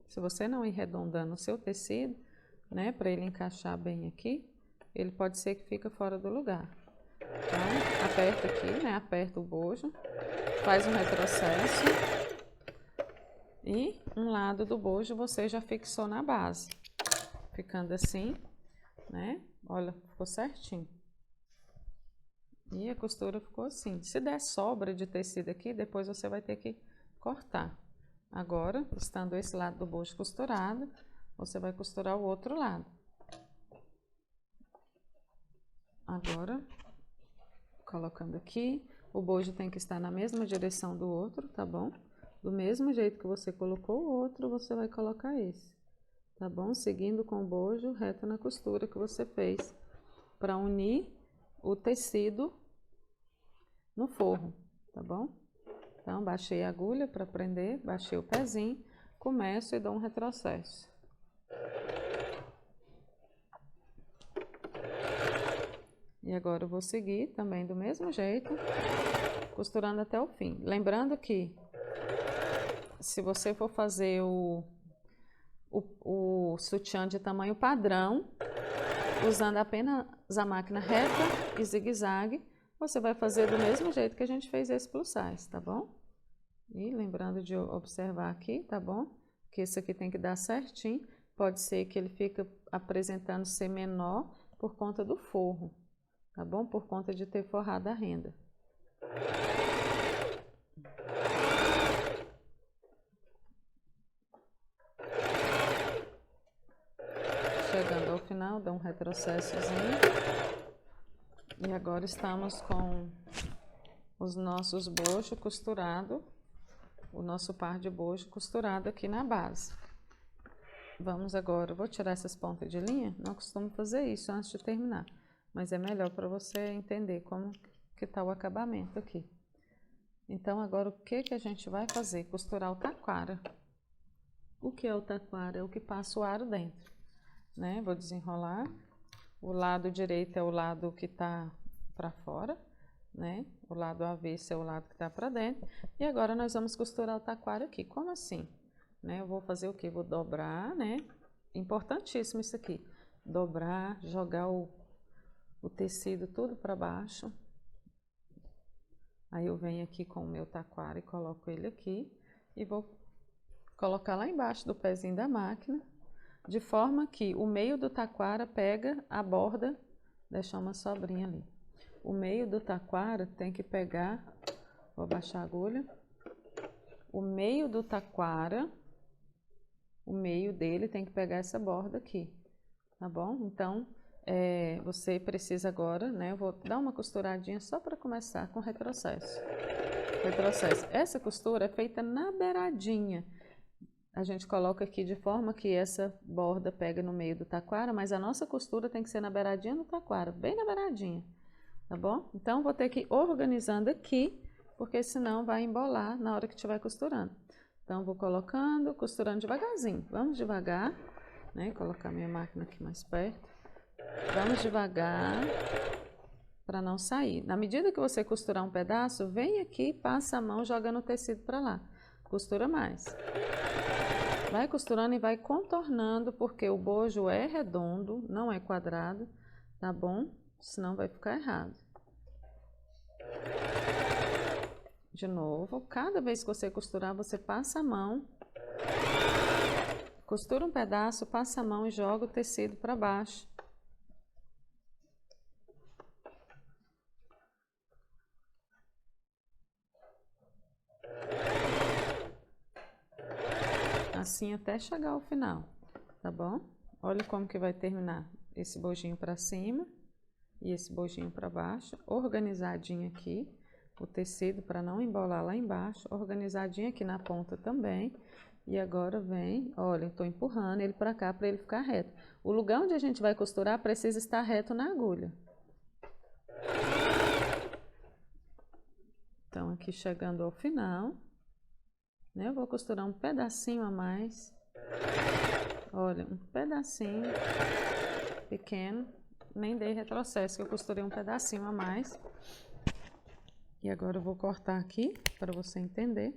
Se você não ir arredondando o seu tecido, né, para ele encaixar bem aqui, ele pode ser que fica fora do lugar. Então, aperta aqui, né, aperta o bojo, faz um retrocesso e um lado do bojo você já fixou na base. Ficando assim, né, olha, ficou certinho. E a costura ficou assim. Se der sobra de tecido aqui, depois você vai ter que cortar. Agora, estando esse lado do bojo costurado, você vai costurar o outro lado. Agora, colocando aqui, o bojo tem que estar na mesma direção do outro, tá bom? Do mesmo jeito que você colocou o outro, você vai colocar esse, tá bom? Seguindo com o bojo reto na costura que você fez, para unir o tecido no forro, tá bom? Então, baixei a agulha para prender, baixei o pezinho, começo e dou um retrocesso. E agora eu vou seguir também do mesmo jeito, costurando até o fim. Lembrando que, se você for fazer o sutiã de tamanho padrão, usando apenas a máquina reta e zigue-zague, você vai fazer do mesmo jeito que a gente fez esse plus size, tá bom? E lembrando de observar aqui, tá bom? Que isso aqui tem que dar certinho. Pode ser que ele fique apresentando ser menor por conta do forro, tá bom? Por conta de ter forrado a renda. Chegando ao final, dá um retrocessozinho. E agora estamos com os nossos bojos costurados, o nosso par de bojo costurado aqui na base. Vamos agora, vou tirar essas pontas de linha, não costumo fazer isso antes de terminar, mas é melhor para você entender como que tá o acabamento aqui. Então, agora o que a gente vai fazer? Costurar o taquara. O que é o taquara? É o que passa o aro dentro, né? Vou desenrolar. O lado direito é o lado que tá para fora né? O lado avesso é o lado que tá para dentro. E agora nós vamos costurar o taquara aqui. Como assim? Né? Eu vou fazer o quê? Vou dobrar, né? Importantíssimo isso aqui. Dobrar, jogar o tecido tudo para baixo. Aí eu venho aqui com o meu taquara e coloco ele aqui. E vou colocar lá embaixo do pezinho da máquina. De forma que o meio do taquara pega a borda, deixar uma sobrinha ali. O meio do taquara tem que pegar, vou abaixar a agulha. O meio do taquara, o meio dele tem que pegar essa borda aqui, tá bom? Então, você precisa agora, né? Eu vou dar uma costuradinha só para começar com retrocesso. Retrocesso. Essa costura é feita na beiradinha. A gente coloca aqui de forma que essa borda pega no meio do taquara, mas a nossa costura tem que ser na beiradinha do taquara, bem na beiradinha, tá bom? Então, vou ter que ir organizando aqui, porque senão vai embolar na hora que estiver costurando. Então, vou colocando, costurando devagarzinho. Vamos devagar, né? Colocar minha máquina aqui mais perto. Vamos devagar, para não sair. Na medida que você costurar um pedaço, vem aqui, passa a mão, joga no tecido para lá. Costura mais. Vai costurando e vai contornando, porque o bojo é redondo, não é quadrado, tá bom? Senão vai ficar errado. De novo, cada vez que você costurar, você passa a mão, costura um pedaço, passa a mão e joga o tecido para baixo. Assim até chegar ao final, tá bom? Olha como que vai terminar esse bojinho para cima e esse bojinho para baixo, organizadinho aqui, o tecido para não embolar lá embaixo, organizadinho aqui na ponta também. E agora vem, olha, eu tô empurrando ele para cá para ele ficar reto. O lugar onde a gente vai costurar precisa estar reto na agulha. Então, aqui chegando ao final, né, eu vou costurar um pedacinho a mais. Olha, um pedacinho pequeno, nem dei retrocesso, que eu costurei um pedacinho a mais. E agora eu vou cortar aqui, para você entender,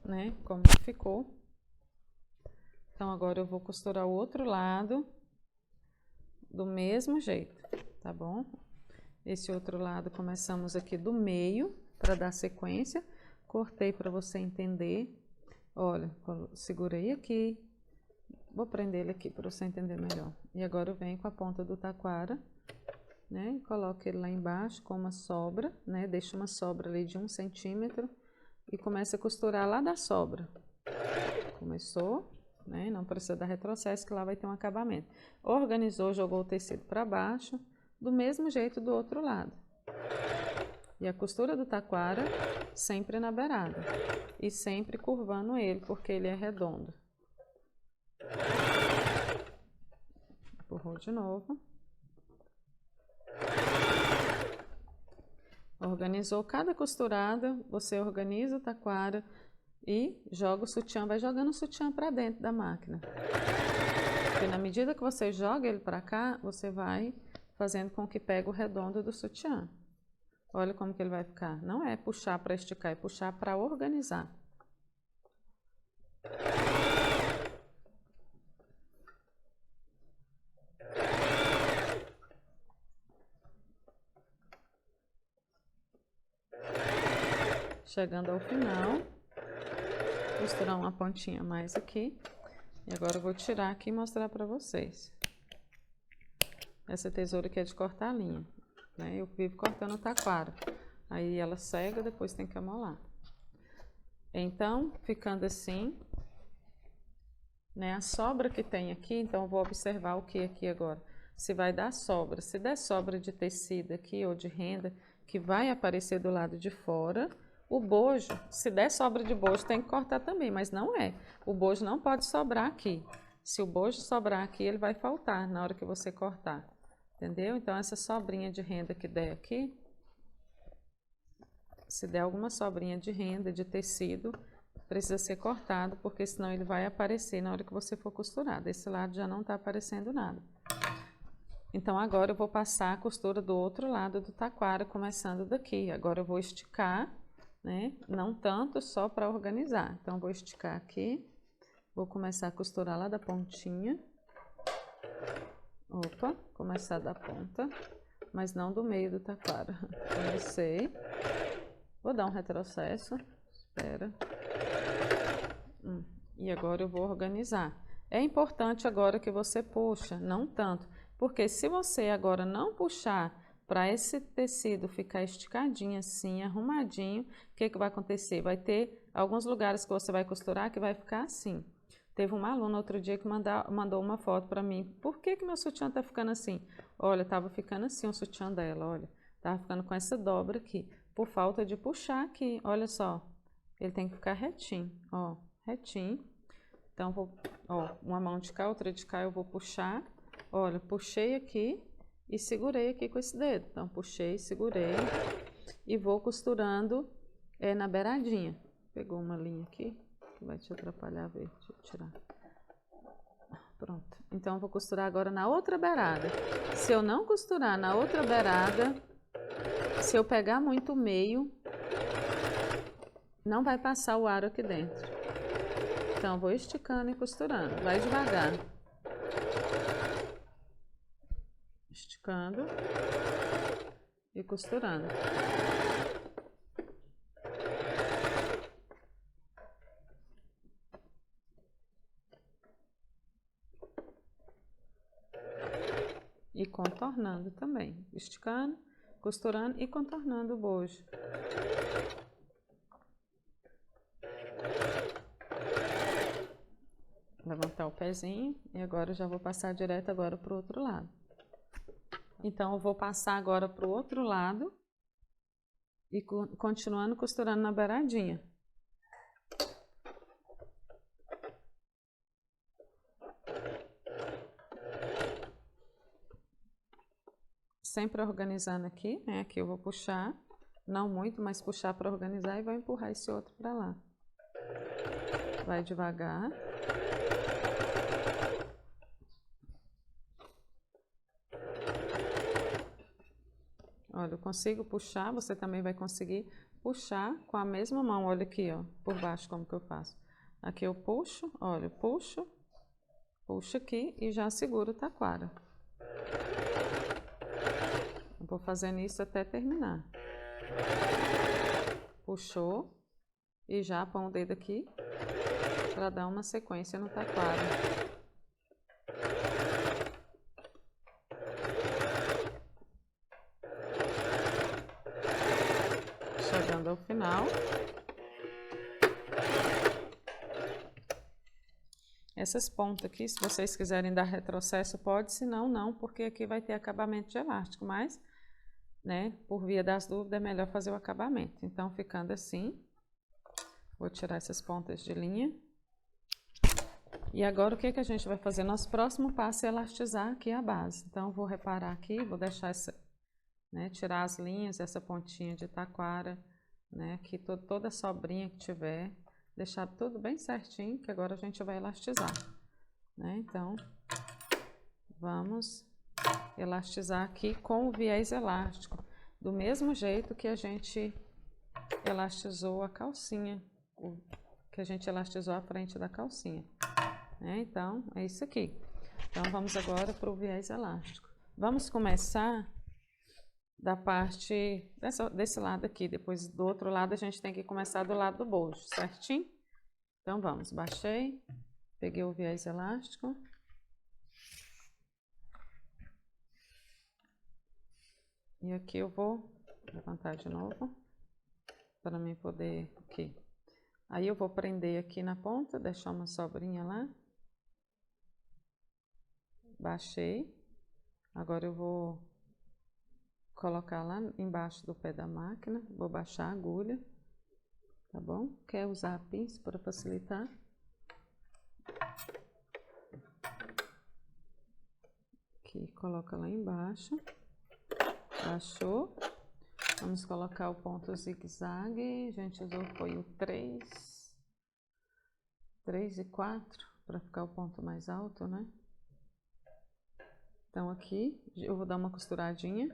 né, como que ficou. Então, agora eu vou costurar o outro lado do mesmo jeito, tá bom? Esse outro lado começamos aqui do meio, para dar sequência. Cortei para você entender. Olha, segurei aqui. Vou prender ele aqui para você entender melhor. E agora eu venho com a ponta do taquara, né? Coloco ele lá embaixo com uma sobra, né? Deixo uma sobra ali de 1 centímetro e começo a costurar lá da sobra. Começou, né? Não precisa dar retrocesso, que lá vai ter um acabamento. Organizou, jogou o tecido para baixo, do mesmo jeito do outro lado. E a costura do taquara sempre na beirada. E sempre curvando ele, porque ele é redondo. Empurrou de novo. Organizou cada costurada, você organiza o taquara e joga o sutiã, vai jogando o sutiã para dentro da máquina. Porque na medida que você joga ele para cá, você vai fazendo com que pegue o redondo do sutiã. Olha como que ele vai ficar. Não é puxar para esticar, é puxar para organizar. Chegando ao final, costurar uma pontinha mais aqui. E agora eu vou tirar aqui e mostrar para vocês. Essa tesoura aqui é de cortar linha, né? Eu vivo cortando o taquara. Aí ela cega, depois tem que amolar. Então, ficando assim, né? A sobra que tem aqui, então eu vou observar o que aqui agora. Se vai dar sobra. Se der sobra de tecido aqui ou de renda, que vai aparecer do lado de fora. O bojo, se der sobra de bojo, tem que cortar também, mas não é. O bojo não pode sobrar aqui. Se o bojo sobrar aqui, ele vai faltar na hora que você cortar. Entendeu? Então, essa sobrinha de renda que der aqui, se der alguma sobrinha de renda, de tecido, precisa ser cortado, porque senão ele vai aparecer na hora que você for costurar. Desse lado já não tá aparecendo nada. Então, agora eu vou passar a costura do outro lado do taquara, começando daqui. Agora eu vou esticar, né? Não tanto, só para organizar. Então, vou esticar aqui. Vou começar a costurar lá da pontinha. Opa, começar da ponta, mas não do meio do taquara. Comecei. Vou dar um retrocesso. Espera. E agora eu vou organizar. É importante agora que você puxa, não tanto. Porque se você agora não puxar para esse tecido ficar esticadinho assim, arrumadinho, o que vai acontecer? Vai ter alguns lugares que você vai costurar que vai ficar assim. Teve uma aluna outro dia que mandou uma foto para mim. Por que meu sutiã tá ficando assim? Olha, tava ficando assim o sutiã dela, olha. Tava ficando com essa dobra aqui. Por falta de puxar aqui, olha só. Ele tem que ficar retinho, ó, retinho. Então, vou, ó, uma mão de cá, outra de cá, eu vou puxar. Olha, puxei aqui e segurei aqui com esse dedo. Então, puxei, segurei e vou costurando na beiradinha. Pegou uma linha aqui, que vai te atrapalhar, ver, deixa eu tirar. Pronto. Então, vou costurar agora na outra beirada. Se eu não costurar na outra beirada, se eu pegar muito o meio, não vai passar o aro aqui dentro. Então, vou esticando e costurando. Vai devagar. Esticando e costurando. E contornando também. Esticando, costurando e contornando o bojo. Levantar o pezinho e agora eu já vou passar direto agora para o outro lado. Então, eu vou passar agora para o outro lado e continuando costurando na beiradinha. Sempre organizando aqui, né? Aqui eu vou puxar, não muito, mas puxar para organizar e vou empurrar esse outro para lá. Vai devagar. Olha, eu consigo puxar, você também vai conseguir puxar com a mesma mão. Olha aqui, ó, por baixo como que eu faço. Aqui eu puxo, olha, puxo aqui e já seguro o taquara. Eu vou fazendo isso até terminar. Puxou e já põe o dedo aqui para dar uma sequência no taquara. Chegando ao final. Essas pontas aqui, se vocês quiserem dar retrocesso, pode, se não, não, porque aqui vai ter acabamento de elástico, mas, né, por via das dúvidas, é melhor fazer o acabamento. Então, ficando assim, vou tirar essas pontas de linha. E agora, o que a gente vai fazer? Nosso próximo passo é elastizar aqui a base. Então, vou reparar aqui, vou deixar essa, né, tirar as linhas, essa pontinha de taquara, né, aqui toda a sobrinha que tiver, deixar tudo bem certinho, que agora a gente vai elastizar, né? Então, vamos elastizar aqui com o viés elástico, do mesmo jeito que a gente elastizou a calcinha, que a gente elastizou a frente da calcinha, né? Então, é isso aqui. Então, vamos agora para o viés elástico. Vamos começar da parte desse lado aqui, depois do outro lado a gente tem que começar do lado do bojo, certinho? Então vamos, baixei, peguei o viés elástico. E aqui eu vou levantar de novo, para mim poder, aqui. Aí eu vou prender aqui na ponta, deixar uma sobrinha lá. Baixei, agora eu vou colocar lá embaixo do pé da máquina, vou baixar a agulha, tá bom? Quer usar a pinça para facilitar? Aqui, coloca lá embaixo, baixou, vamos colocar o ponto zigue-zague, a gente usou, foi o 3 e 4, para ficar o ponto mais alto, né? Então aqui eu vou dar uma costuradinha,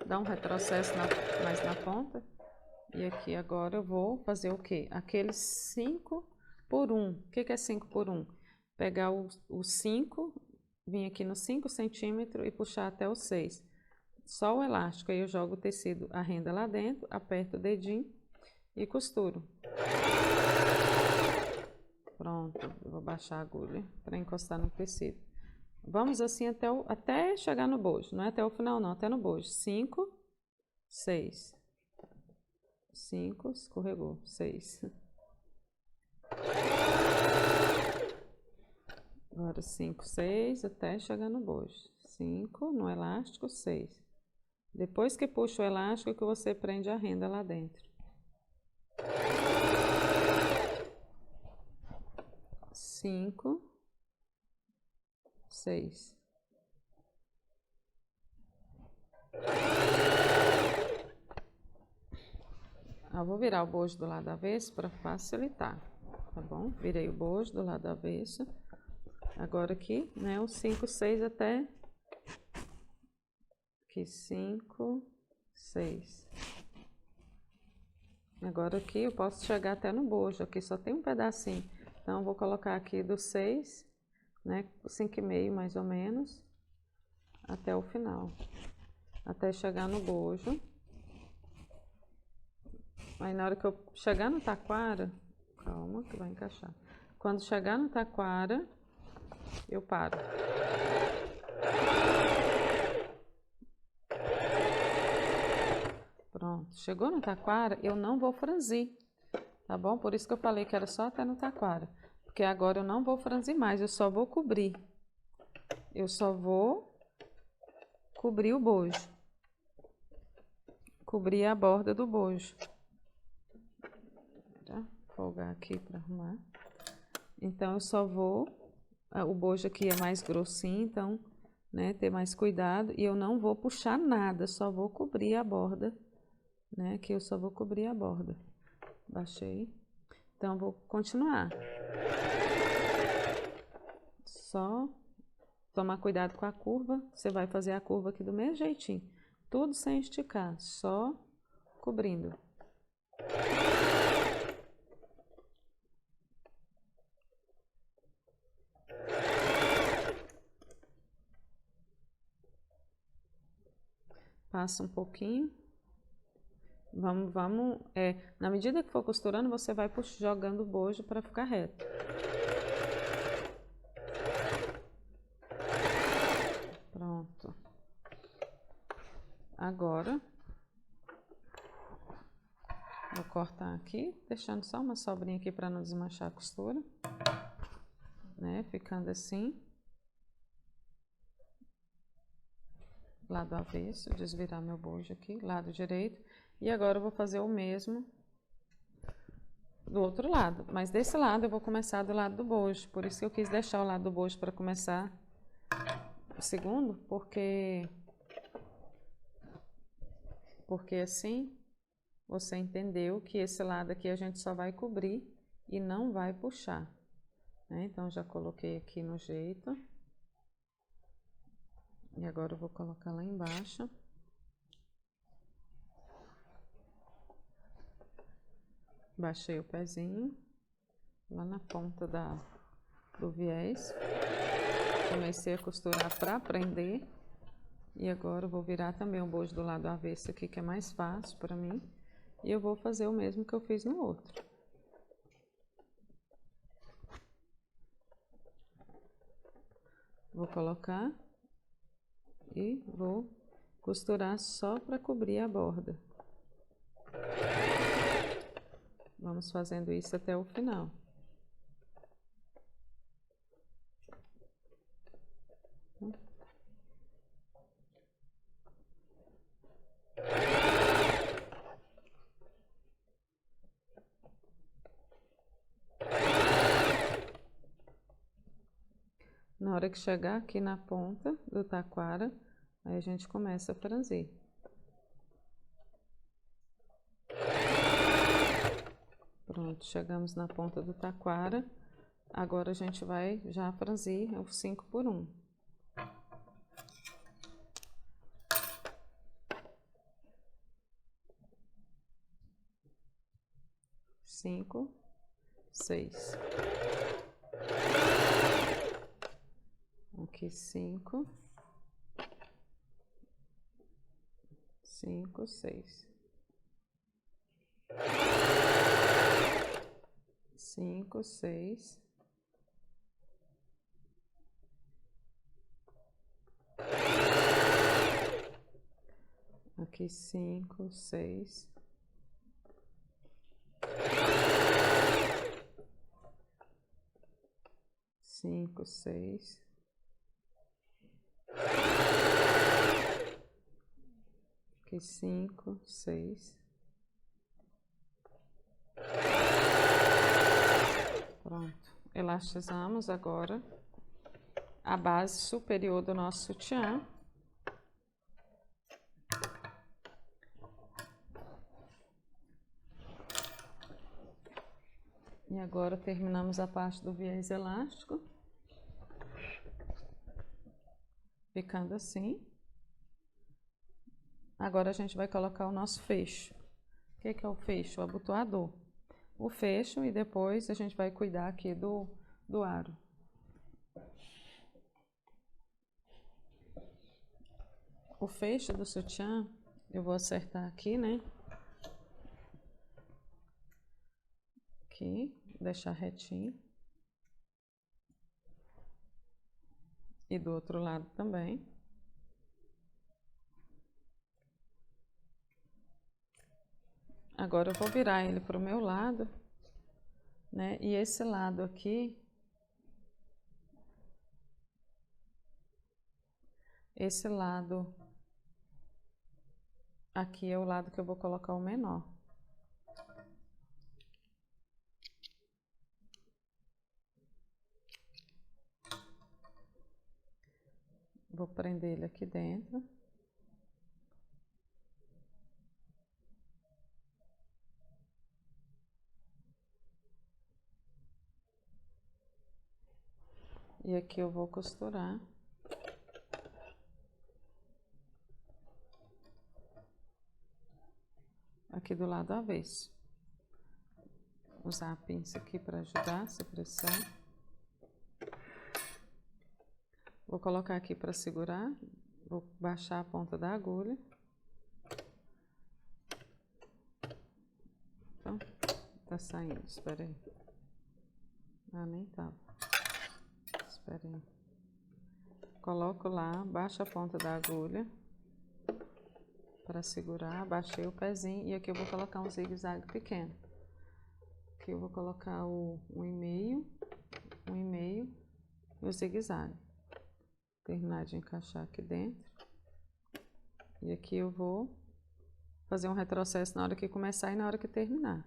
dar um retrocesso mais na ponta. E aqui agora eu vou fazer o quê? Aqueles 5 por 1. O que é 5 por 1? Pegar o 5, vir aqui no 5 centímetros e puxar até o 6. Só o elástico, aí eu jogo o tecido, a renda lá dentro, aperto o dedinho e costuro. Pronto, eu vou baixar a agulha para encostar no tecido. Vamos assim até chegar no bojo, não é até o final não, até no bojo. 5, 6. 5, escorregou, 6. Agora 5, 6, até chegar no bojo. 5 no elástico, 6. Depois que puxa o elástico que você prende a renda lá dentro. 5, 6. Eu vou virar o bojo do lado avesso para facilitar, tá bom? Virei o bojo do lado avesso. Agora aqui, né, o 5, 6 até aqui, 5, 6. Agora aqui eu posso chegar até no bojo, aqui só tem um pedacinho. Então eu vou colocar aqui do 6, né, 5,5 mais ou menos, até o final. Até chegar no bojo. Aí na hora que eu chegar no taquara, calma que vai encaixar. Quando chegar no taquara, eu paro. Pronto, chegou no taquara, eu não vou franzir, tá bom? Por isso que eu falei que era só até no taquara. Porque agora eu não vou franzir mais, eu só vou cobrir. Eu só vou cobrir o bojo. Cobrir a borda do bojo. Vou folgar aqui para arrumar. Então eu só vou, o bojo aqui é mais grossinho, então, né, ter mais cuidado. E eu não vou puxar nada, só vou cobrir a borda, né, que eu só vou cobrir a borda. Baixei. Então vou continuar. Só tomar cuidado com a curva, você vai fazer a curva aqui do mesmo jeitinho. Tudo sem esticar, só cobrindo. Passa um pouquinho. Na medida que for costurando, você vai jogando o bojo para ficar reto. Pronto. Agora, vou cortar aqui, deixando só uma sobrinha aqui para não desmanchar a costura, né? Ficando assim. Lado avesso, desvirar meu bojo aqui, lado direito. E agora eu vou fazer o mesmo do outro lado. Mas desse lado eu vou começar do lado do bojo. Por isso que eu quis deixar o lado do bojo para começar o segundo, porque assim você entendeu que esse lado aqui a gente só vai cobrir e não vai puxar, né? Então já coloquei aqui no jeito. E agora eu vou colocar lá embaixo. Baixei o pezinho, lá na ponta do viés. Comecei a costurar para prender. E agora eu vou virar também o bojo do lado avesso aqui, que é mais fácil para mim. E eu vou fazer o mesmo que eu fiz no outro. Vou colocar e vou costurar só para cobrir a borda. Vamos fazendo isso até o final. Na hora que chegar aqui na ponta do taquara, aí a gente começa a franzir. Pronto, chegamos na ponta do taquara. Agora a gente vai já franzir o 5 por 1. 5, 6. Aqui 5, 5, 6. 5, 6. Aqui 5, 6. Cinco, 6. Aqui 5, 6. Pronto. Elastizamos agora a base superior do nosso sutiã. E agora terminamos a parte do viés elástico, ficando assim. Agora a gente vai colocar o nosso fecho. O que é o fecho? O abotoador. O fecho, e depois a gente vai cuidar aqui do aro. O fecho do sutiã, eu vou acertar aqui, né? Aqui, deixar retinho. E do outro lado também. Agora eu vou virar ele para o meu lado, né? E esse lado aqui, esse lado aqui é o lado que eu vou colocar o menor. Vou prender ele aqui dentro. E aqui eu vou costurar. Aqui do lado avesso. Usar a pinça aqui para ajudar, se precisar. Vou colocar aqui para segurar. Vou baixar a ponta da agulha. Então, tá saindo, espera aí. Ah, nem tava. Espera aí. Coloco lá, baixo a ponta da agulha para segurar, baixei o pezinho e aqui eu vou colocar um zigue-zague pequeno. Aqui eu vou colocar o 1,5 e o zigue-zague. Terminar de encaixar aqui dentro. E aqui eu vou fazer um retrocesso na hora que começar e na hora que terminar.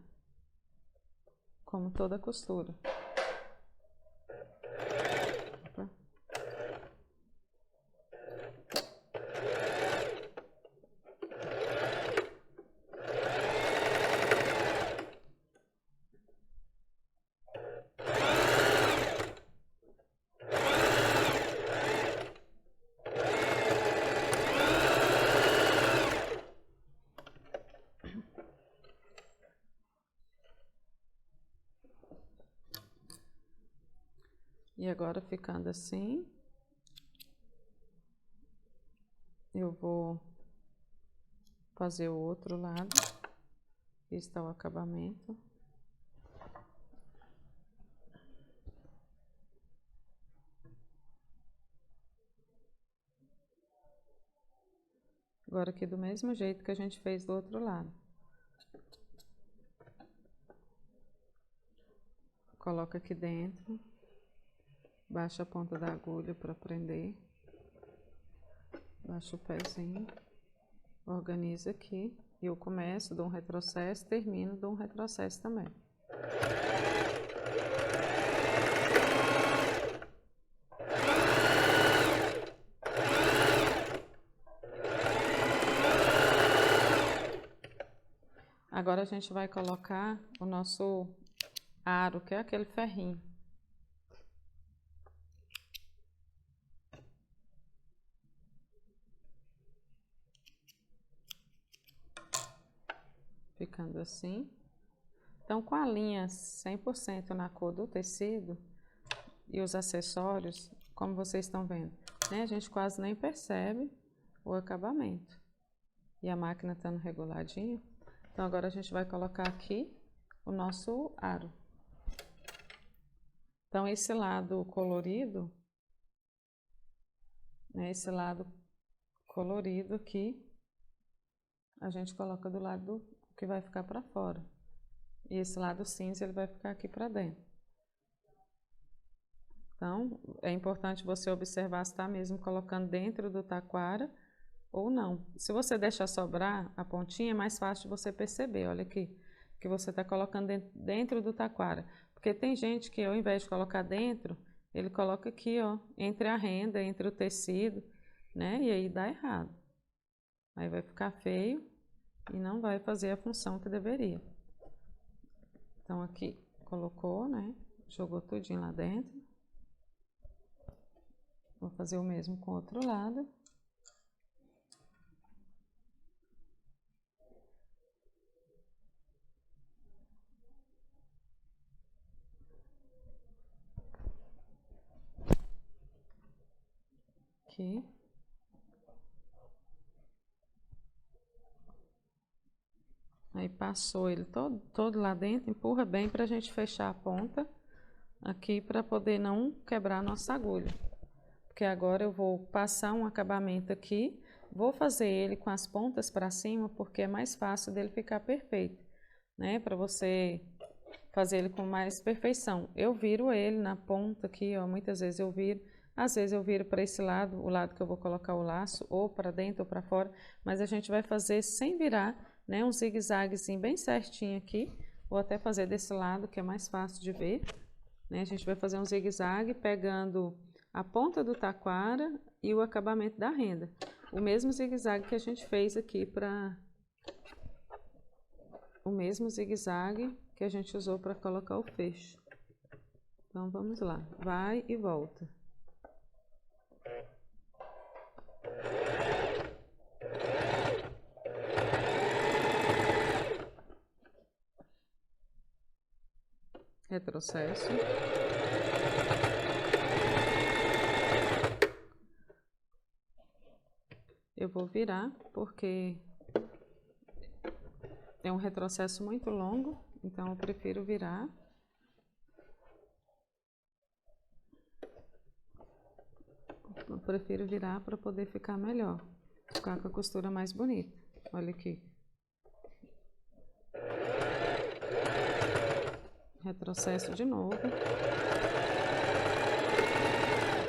Como toda costura. Opa. E agora, ficando assim, eu vou fazer o outro lado. Esse está o acabamento. Agora aqui do mesmo jeito que a gente fez do outro lado. Coloca aqui dentro. Baixa a ponta da agulha para prender. Baixa o pezinho. Organiza aqui. Eu começo, dou um retrocesso, termino, dou um retrocesso também. Agora a gente vai colocar o nosso aro, que é aquele ferrinho. Ficando assim. Então, com a linha 100% na cor do tecido e os acessórios, como vocês estão vendo, né? A gente quase nem percebe o acabamento. E a máquina estando reguladinha. Então, agora a gente vai colocar aqui o nosso aro. Então, esse lado colorido, né? Esse lado colorido aqui, a gente coloca do lado que vai ficar para fora. E esse lado cinza, ele vai ficar aqui para dentro. Então, é importante você observar se está mesmo colocando dentro do taquara ou não. Se você deixar sobrar a pontinha, é mais fácil de você perceber. Olha aqui, que você está colocando dentro do taquara. Porque tem gente que, ao invés de colocar dentro, ele coloca aqui, ó, entre a renda, entre o tecido, né? E aí dá errado. Aí vai ficar feio e não vai fazer a função que deveria. Então, aqui colocou, né? Jogou tudinho lá dentro. Vou fazer o mesmo com o outro lado. Aqui. Aí passou ele todo lá dentro, empurra bem para a gente fechar a ponta aqui para poder não quebrar a nossa agulha. Porque agora eu vou passar um acabamento aqui, vou fazer ele com as pontas para cima, porque é mais fácil dele ficar perfeito, né? Para você fazer ele com mais perfeição. Eu viro ele na ponta aqui, ó, muitas vezes eu viro, às vezes eu viro para esse lado, o lado que eu vou colocar o laço, ou para dentro ou para fora, mas a gente vai fazer sem virar, né? Um zigue-zaguezinho bem certinho aqui, vou até fazer desse lado que é mais fácil de ver, né? A gente vai fazer um zigue-zague pegando a ponta do taquara e o acabamento da renda. O mesmo zigue-zague que a gente fez aqui para... O mesmo zigue-zague que a gente usou para colocar o fecho. Então, vamos lá. Vai e volta. Retrocesso. Eu vou virar, porque é um retrocesso muito longo, então eu prefiro virar. Eu prefiro virar para poder ficar melhor, ficar com a costura mais bonita. Olha aqui. Retrocesso de novo.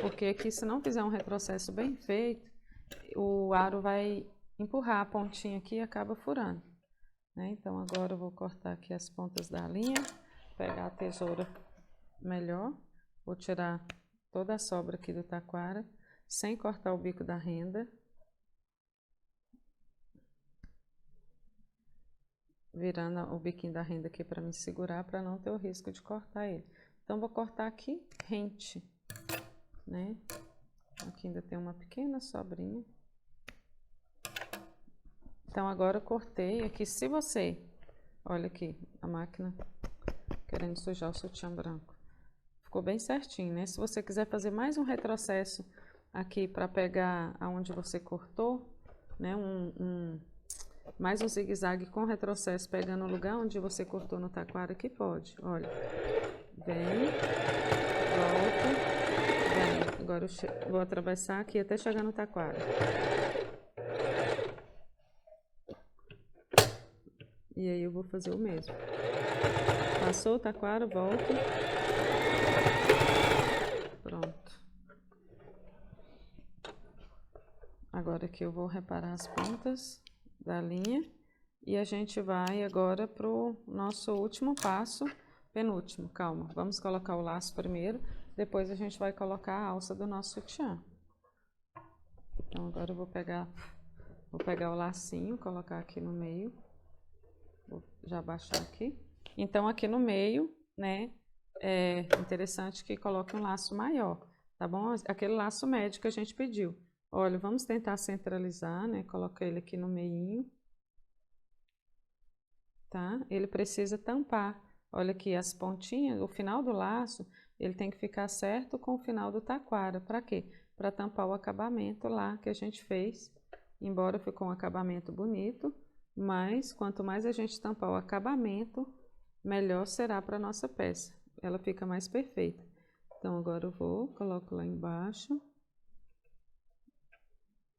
Porque aqui, se não fizer um retrocesso bem feito, o aro vai empurrar a pontinha aqui e acaba furando, né? Então, agora eu vou cortar aqui as pontas da linha, pegar a tesoura melhor, vou tirar toda a sobra aqui do taquara, sem cortar o bico da renda. Virando o biquinho da renda aqui para me segurar, para não ter o risco de cortar ele. Então, vou cortar aqui rente, né? Aqui ainda tem uma pequena sobrinha. Então, agora eu cortei aqui. Se você... Olha aqui, a máquina querendo sujar o sutiã branco. Ficou bem certinho, né? Se você quiser fazer mais um retrocesso aqui para pegar aonde você cortou, né? Mais um zigue-zague com retrocesso, pegando o lugar onde você cortou no taquara, que pode. Olha, vem, volta, vem. Agora eu vou atravessar aqui até chegar no taquara. E aí eu vou fazer o mesmo. Passou o taquara, volta. Pronto. Agora aqui eu vou reparar as pontas da linha e a gente vai agora para o nosso último passo, penúltimo. Calma, vamos colocar o laço primeiro, depois a gente vai colocar a alça do nosso sutiã. Então agora eu vou pegar o lacinho, colocar aqui no meio, vou já baixar aqui. Então aqui no meio, né, é interessante que coloque um laço maior, tá bom? Aquele laço médio que a gente pediu. Olha, vamos tentar centralizar, né? Coloca ele aqui no meinho, tá? Ele precisa tampar Olha aqui, as pontinhas, o final do laço, ele tem que ficar certo com o final do taquara. Para quê? Para tampar o acabamento lá que a gente fez. Embora ficou um acabamento bonito, mas quanto mais a gente tampar o acabamento, melhor será para a nossa peça. Ela fica mais perfeita. Então, agora eu coloco lá embaixo.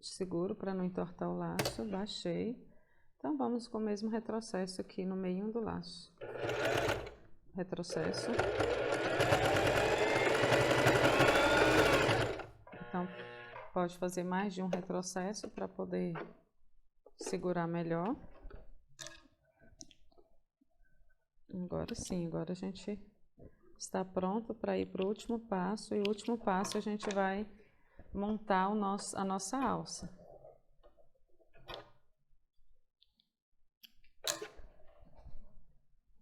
Seguro para não entortar o laço, baixei. Então, vamos com o mesmo retrocesso aqui no meio do laço. Retrocesso. Então, pode fazer mais de um retrocesso para poder segurar melhor. Agora sim, agora a gente está pronto para ir para o último passo. E o último passo a gente vai montar a nossa alça.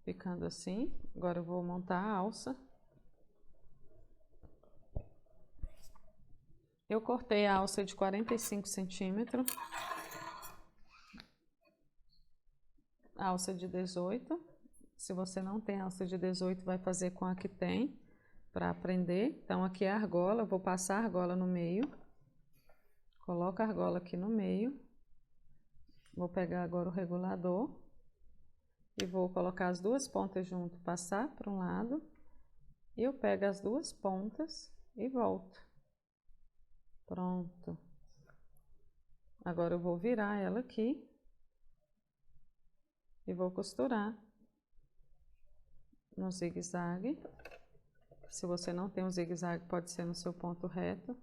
Ficando assim, agora eu vou montar a alça. Eu cortei a alça de 45 centímetros. Alça de 18. Se você não tem alça de 18, vai fazer com a que tem, para aprender. Então, aqui é a argola, eu vou passar a argola no meio. Coloco a argola aqui no meio. Vou pegar agora o regulador. E vou colocar as duas pontas junto, passar para um lado. E eu pego as duas pontas e volto. Pronto. Agora eu vou virar ela aqui. E vou costurar no zigue-zague. Se você não tem um zigue-zague, pode ser no seu ponto reto,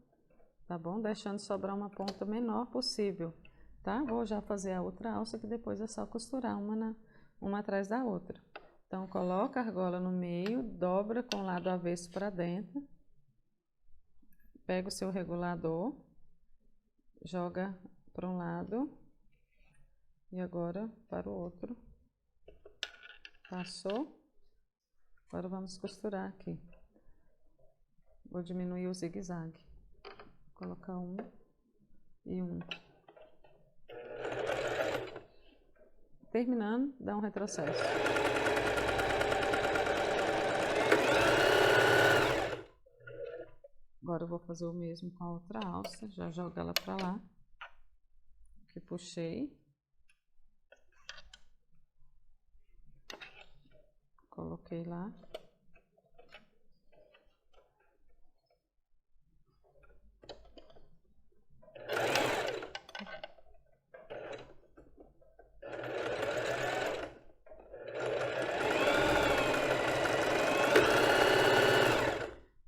tá bom? Deixando sobrar uma ponta menor possível, tá? Vou já fazer a outra alça, que depois é só costurar uma atrás da outra. Então, coloca a argola no meio, dobra com o lado avesso para dentro. Pega o seu regulador, joga para um lado e agora para o outro. Passou. Agora vamos costurar aqui. Vou diminuir o zigue-zague. Colocar um e um. Terminando, dá um retrocesso. Agora eu vou fazer o mesmo com a outra alça. Já jogo ela para lá. Aqui puxei. Coloquei lá.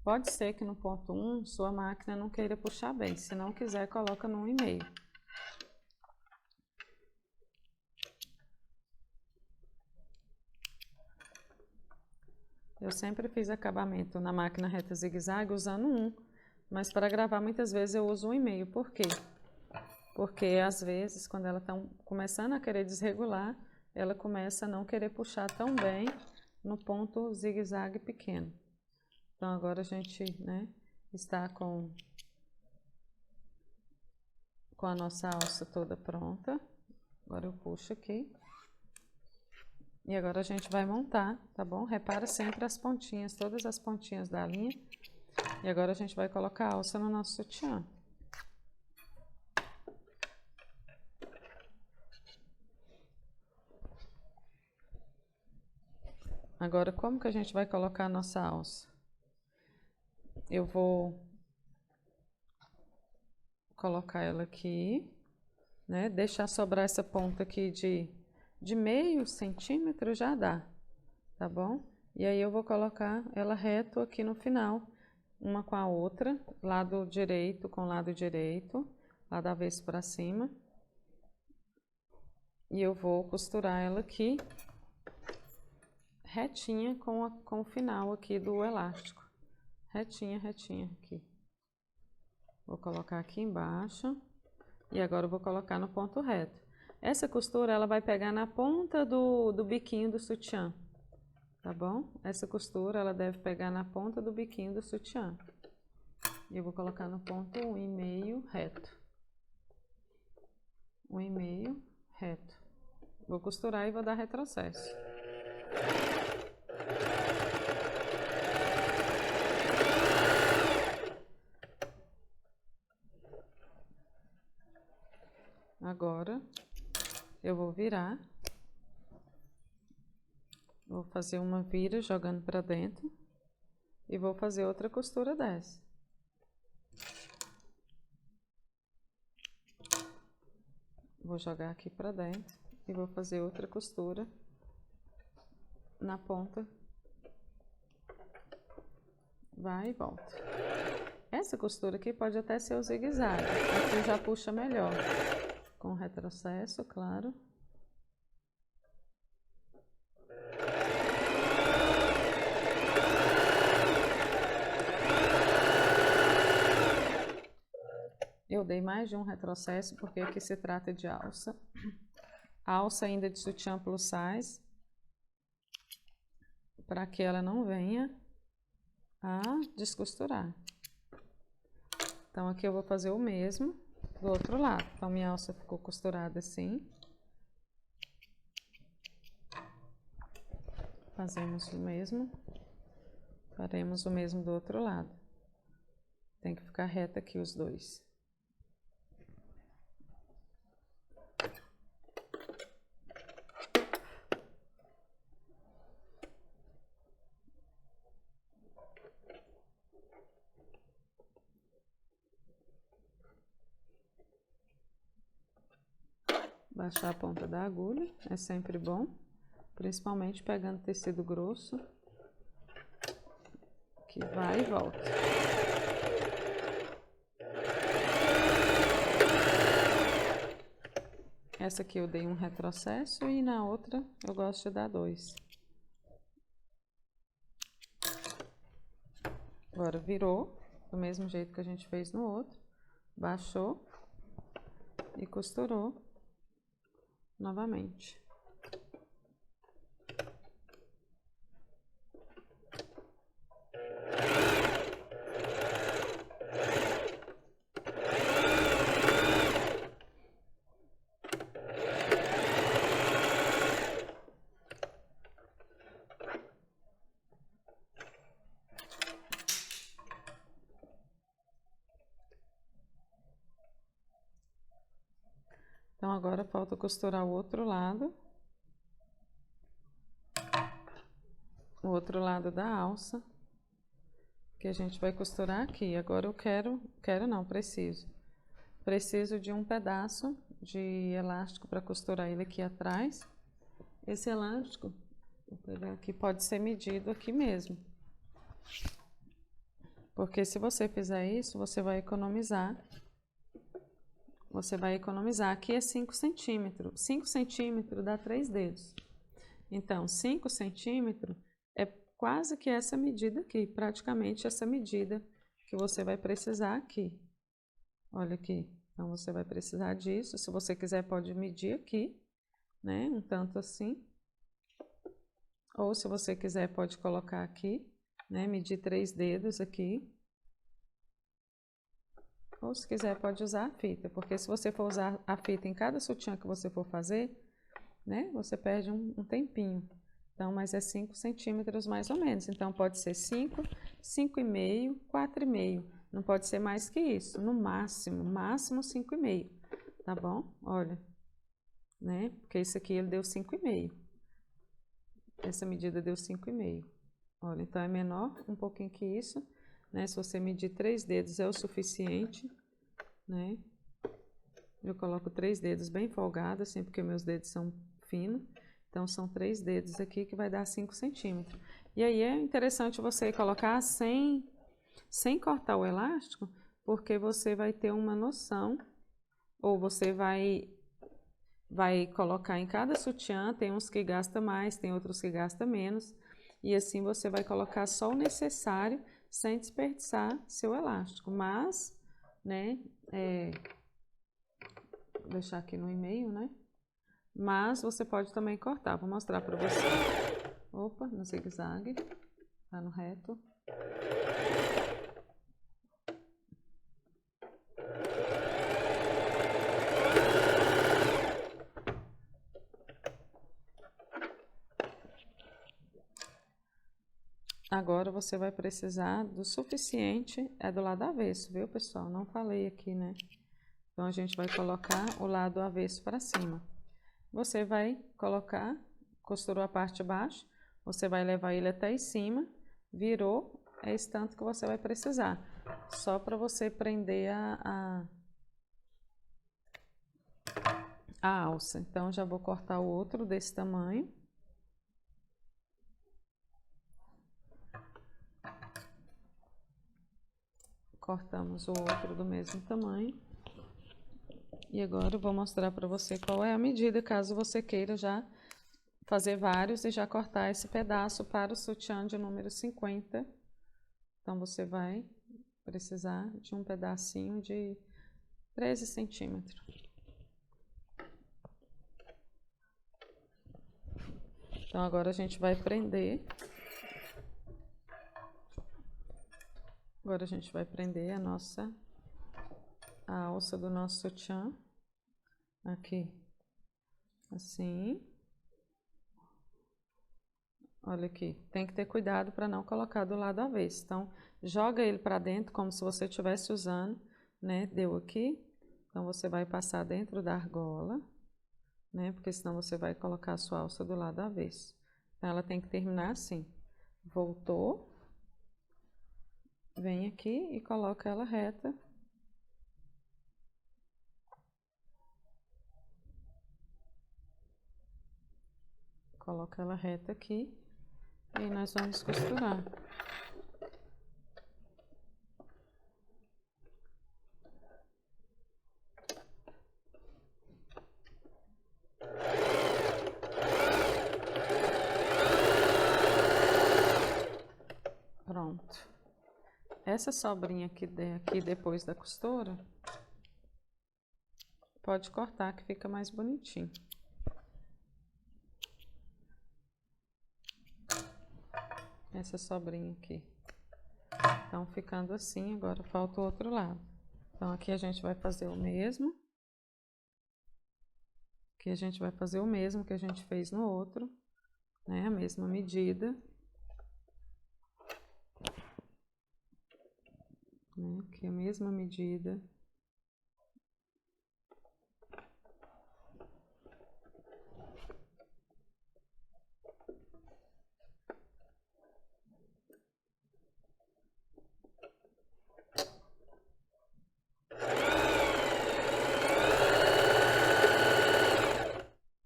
Pode ser que no ponto 1 sua máquina não queira puxar bem. Se não quiser, coloca no 1,5. Eu sempre fiz acabamento na máquina reta zigue-zague usando 1, mas para gravar muitas vezes eu uso 1,5. Por quê? Porque às vezes, quando ela está começando a querer desregular, ela começa a não querer puxar tão bem no ponto zigue-zague pequeno. Então, agora a gente, né, está com a nossa alça toda pronta. Agora eu puxo aqui. E agora a gente vai montar, tá bom? Repara sempre as pontinhas, todas as pontinhas da linha. E agora a gente vai colocar a alça no nosso sutiã. Agora, como que a gente vai colocar a nossa alça? Eu vou colocar ela aqui, né? Deixar sobrar essa ponta aqui de meio centímetro já dá, tá bom? E aí eu vou colocar ela reto aqui no final, uma com a outra, lado direito com lado direito, lado avesso para cima. E eu vou costurar ela aqui, retinha com o final aqui do elástico. Retinha, retinha aqui. Vou colocar aqui embaixo. E agora eu vou colocar no ponto reto. Essa costura, ela vai pegar na ponta do biquinho do sutiã. Tá bom? Essa costura, ela deve pegar na ponta do biquinho do sutiã. E eu vou colocar no ponto 1,5 reto. 1,5 reto. Vou costurar e vou dar retrocesso. agora eu vou virar. Vou fazer uma vira jogando para dentro. E vou fazer outra costura dessa. Vou jogar aqui para dentro e vou fazer outra costura na ponta. Vai e volta. Essa costura aqui pode até ser o zigue-zague. Aqui já puxa melhor. Com retrocesso, claro. Eu dei mais de um retrocesso porque aqui se trata de alça. Alça ainda de sutiã plus size. Para que ela não venha a descosturar. Então, aqui eu vou fazer o mesmo do outro lado. Então, minha alça ficou costurada assim. Fazemos o mesmo. Faremos o mesmo do outro lado. Tem que ficar reto aqui os dois. Baixar a ponta da agulha, é sempre bom, principalmente pegando tecido grosso, que vai e volta. Essa aqui eu dei um retrocesso e na outra eu gosto de dar 2. Agora virou, do mesmo jeito que a gente fez no outro, baixou e costurou novamente. Então, agora falta costurar o outro lado. O outro lado da alça. Que a gente vai costurar aqui. Agora eu preciso de um pedaço de elástico para costurar ele aqui atrás. Esse elástico, vou pegar aqui, pode ser medido aqui mesmo. Porque se você fizer isso, você vai economizar. Aqui é 5 centímetros. 5 centímetros dá 3 dedos. Então, 5 centímetros é quase que essa medida aqui, praticamente essa medida que você vai precisar aqui. Olha aqui, então você vai precisar disso. Se você quiser, pode medir aqui, né? Um tanto assim. Ou se você quiser, pode colocar aqui, né? Medir 3 dedos aqui. Ou se quiser, pode usar a fita, porque se você for usar a fita em cada sutiã que você for fazer, né? Você perde um tempinho. Então, mas é 5 centímetros mais ou menos. Então, pode ser 5, 5,5, 4,5. Não pode ser mais que isso. No máximo 5,5. Tá bom? Olha, né? Porque isso aqui ele deu 5,5. Essa medida deu 5,5. Olha, então é menor um pouquinho que isso, né? Se você medir 3 dedos é o suficiente, né? Eu coloco 3 dedos bem folgados, assim, porque meus dedos são finos. Então, são 3 dedos aqui que vai dar 5 centímetros. E aí é interessante você colocar sem cortar o elástico, porque você vai ter uma noção, ou você vai colocar em cada sutiã, tem uns que gasta mais, tem outros que gasta menos, e assim você vai colocar só o necessário, sem desperdiçar seu elástico. Mas, né, vou deixar aqui no e-mail, né? Mas você pode também cortar. Vou mostrar para você. Opa, no zigue-zague. Tá no reto. Agora você vai precisar do suficiente, é do lado avesso, viu, pessoal? Não falei aqui, né? Então, a gente vai colocar o lado avesso para cima. Você vai colocar, costurou a parte de baixo, você vai levar ele até em cima, virou, é esse tanto que você vai precisar. Só para você prender a alça. Então, já vou cortar o outro desse tamanho. Cortamos o outro do mesmo tamanho. E agora eu vou mostrar para você qual é a medida, caso você queira já fazer vários e já cortar esse pedaço para o sutiã de número 50. Então, você vai precisar de um pedacinho de 13 centímetros. Então, agora a gente vai prender. Agora a gente vai prender a alça do nosso sutiã. Aqui. Assim. Olha aqui. Tem que ter cuidado para não colocar do lado avesso. Então, joga ele para dentro como se você estivesse usando, né? Deu aqui. Então, você vai passar dentro da argola, né? Porque senão você vai colocar a sua alça do lado avesso. Então, ela tem que terminar assim. Voltou. Vem aqui e coloca ela reta. Coloca ela reta aqui. E aí nós vamos costurar. Pronto. Essa sobrinha que der aqui depois da costura, pode cortar que fica mais bonitinho. Essa sobrinha aqui. Então, ficando assim, agora falta o outro lado. Então, aqui a gente vai fazer o mesmo. Aqui a gente vai fazer o mesmo que a gente fez no outro, né? A mesma medida. Aqui a mesma medida.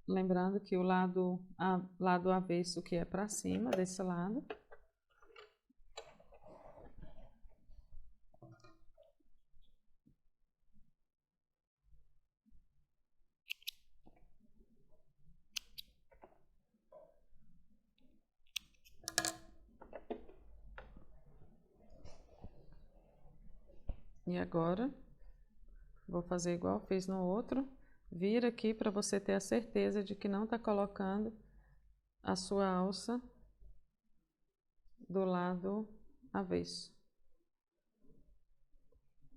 Lembrando que o lado avesso que é para cima, desse lado. E agora, vou fazer igual fiz no outro. Vira aqui para você ter a certeza de que não está colocando a sua alça do lado avesso.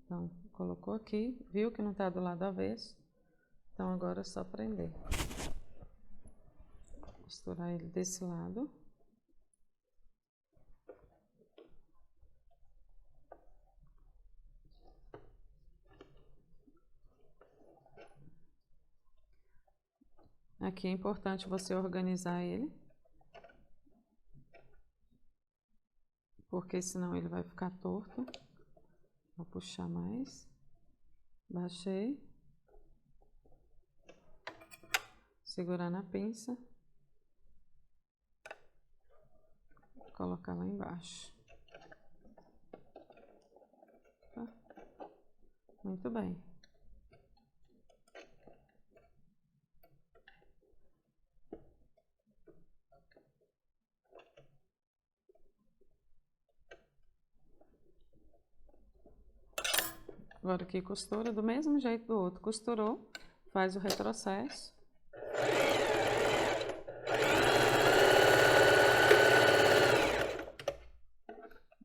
Então, colocou aqui, viu que não está do lado avesso. Então, agora é só prender. Costurar ele desse lado. Aqui é importante você organizar ele, porque senão ele vai ficar torto. Vou puxar mais. Baixei. Segurar na pinça. Colocar lá embaixo. Tá? Muito bem. Agora aqui costura do mesmo jeito do outro. Costurou, faz o retrocesso.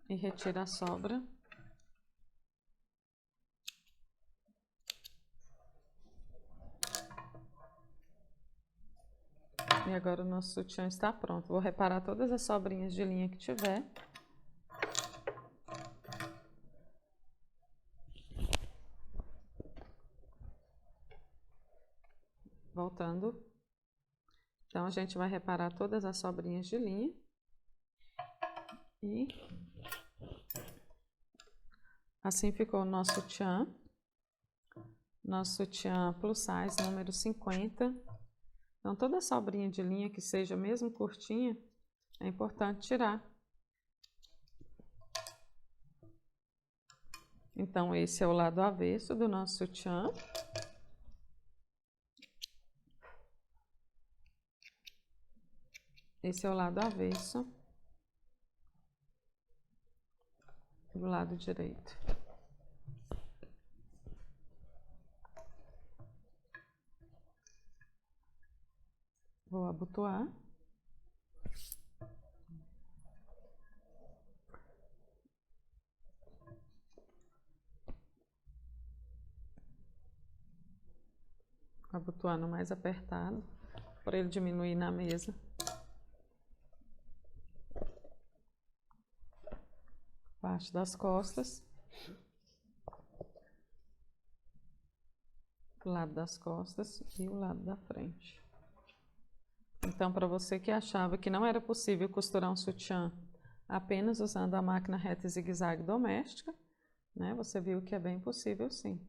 E retira a sobra. E agora o nosso sutiã está pronto. Vou reparar todas as sobrinhas de linha que tiver. voltando. Então, a gente vai reparar todas as sobrinhas de linha. E assim ficou o nosso sutiã. Nosso sutiã plus size número 50. Então, toda sobrinha de linha que seja mesmo curtinha, é importante tirar. Então, esse é o lado avesso do nosso sutiã. Esse é o lado avesso do lado direito. Vou abotoar. Abotoando mais apertado, para ele diminuir na mesa. Parte das costas. O lado das costas e o lado da frente. Então, para você que achava que não era possível costurar um sutiã apenas usando a máquina reta e zigue-zague doméstica, né, você viu que é bem possível sim.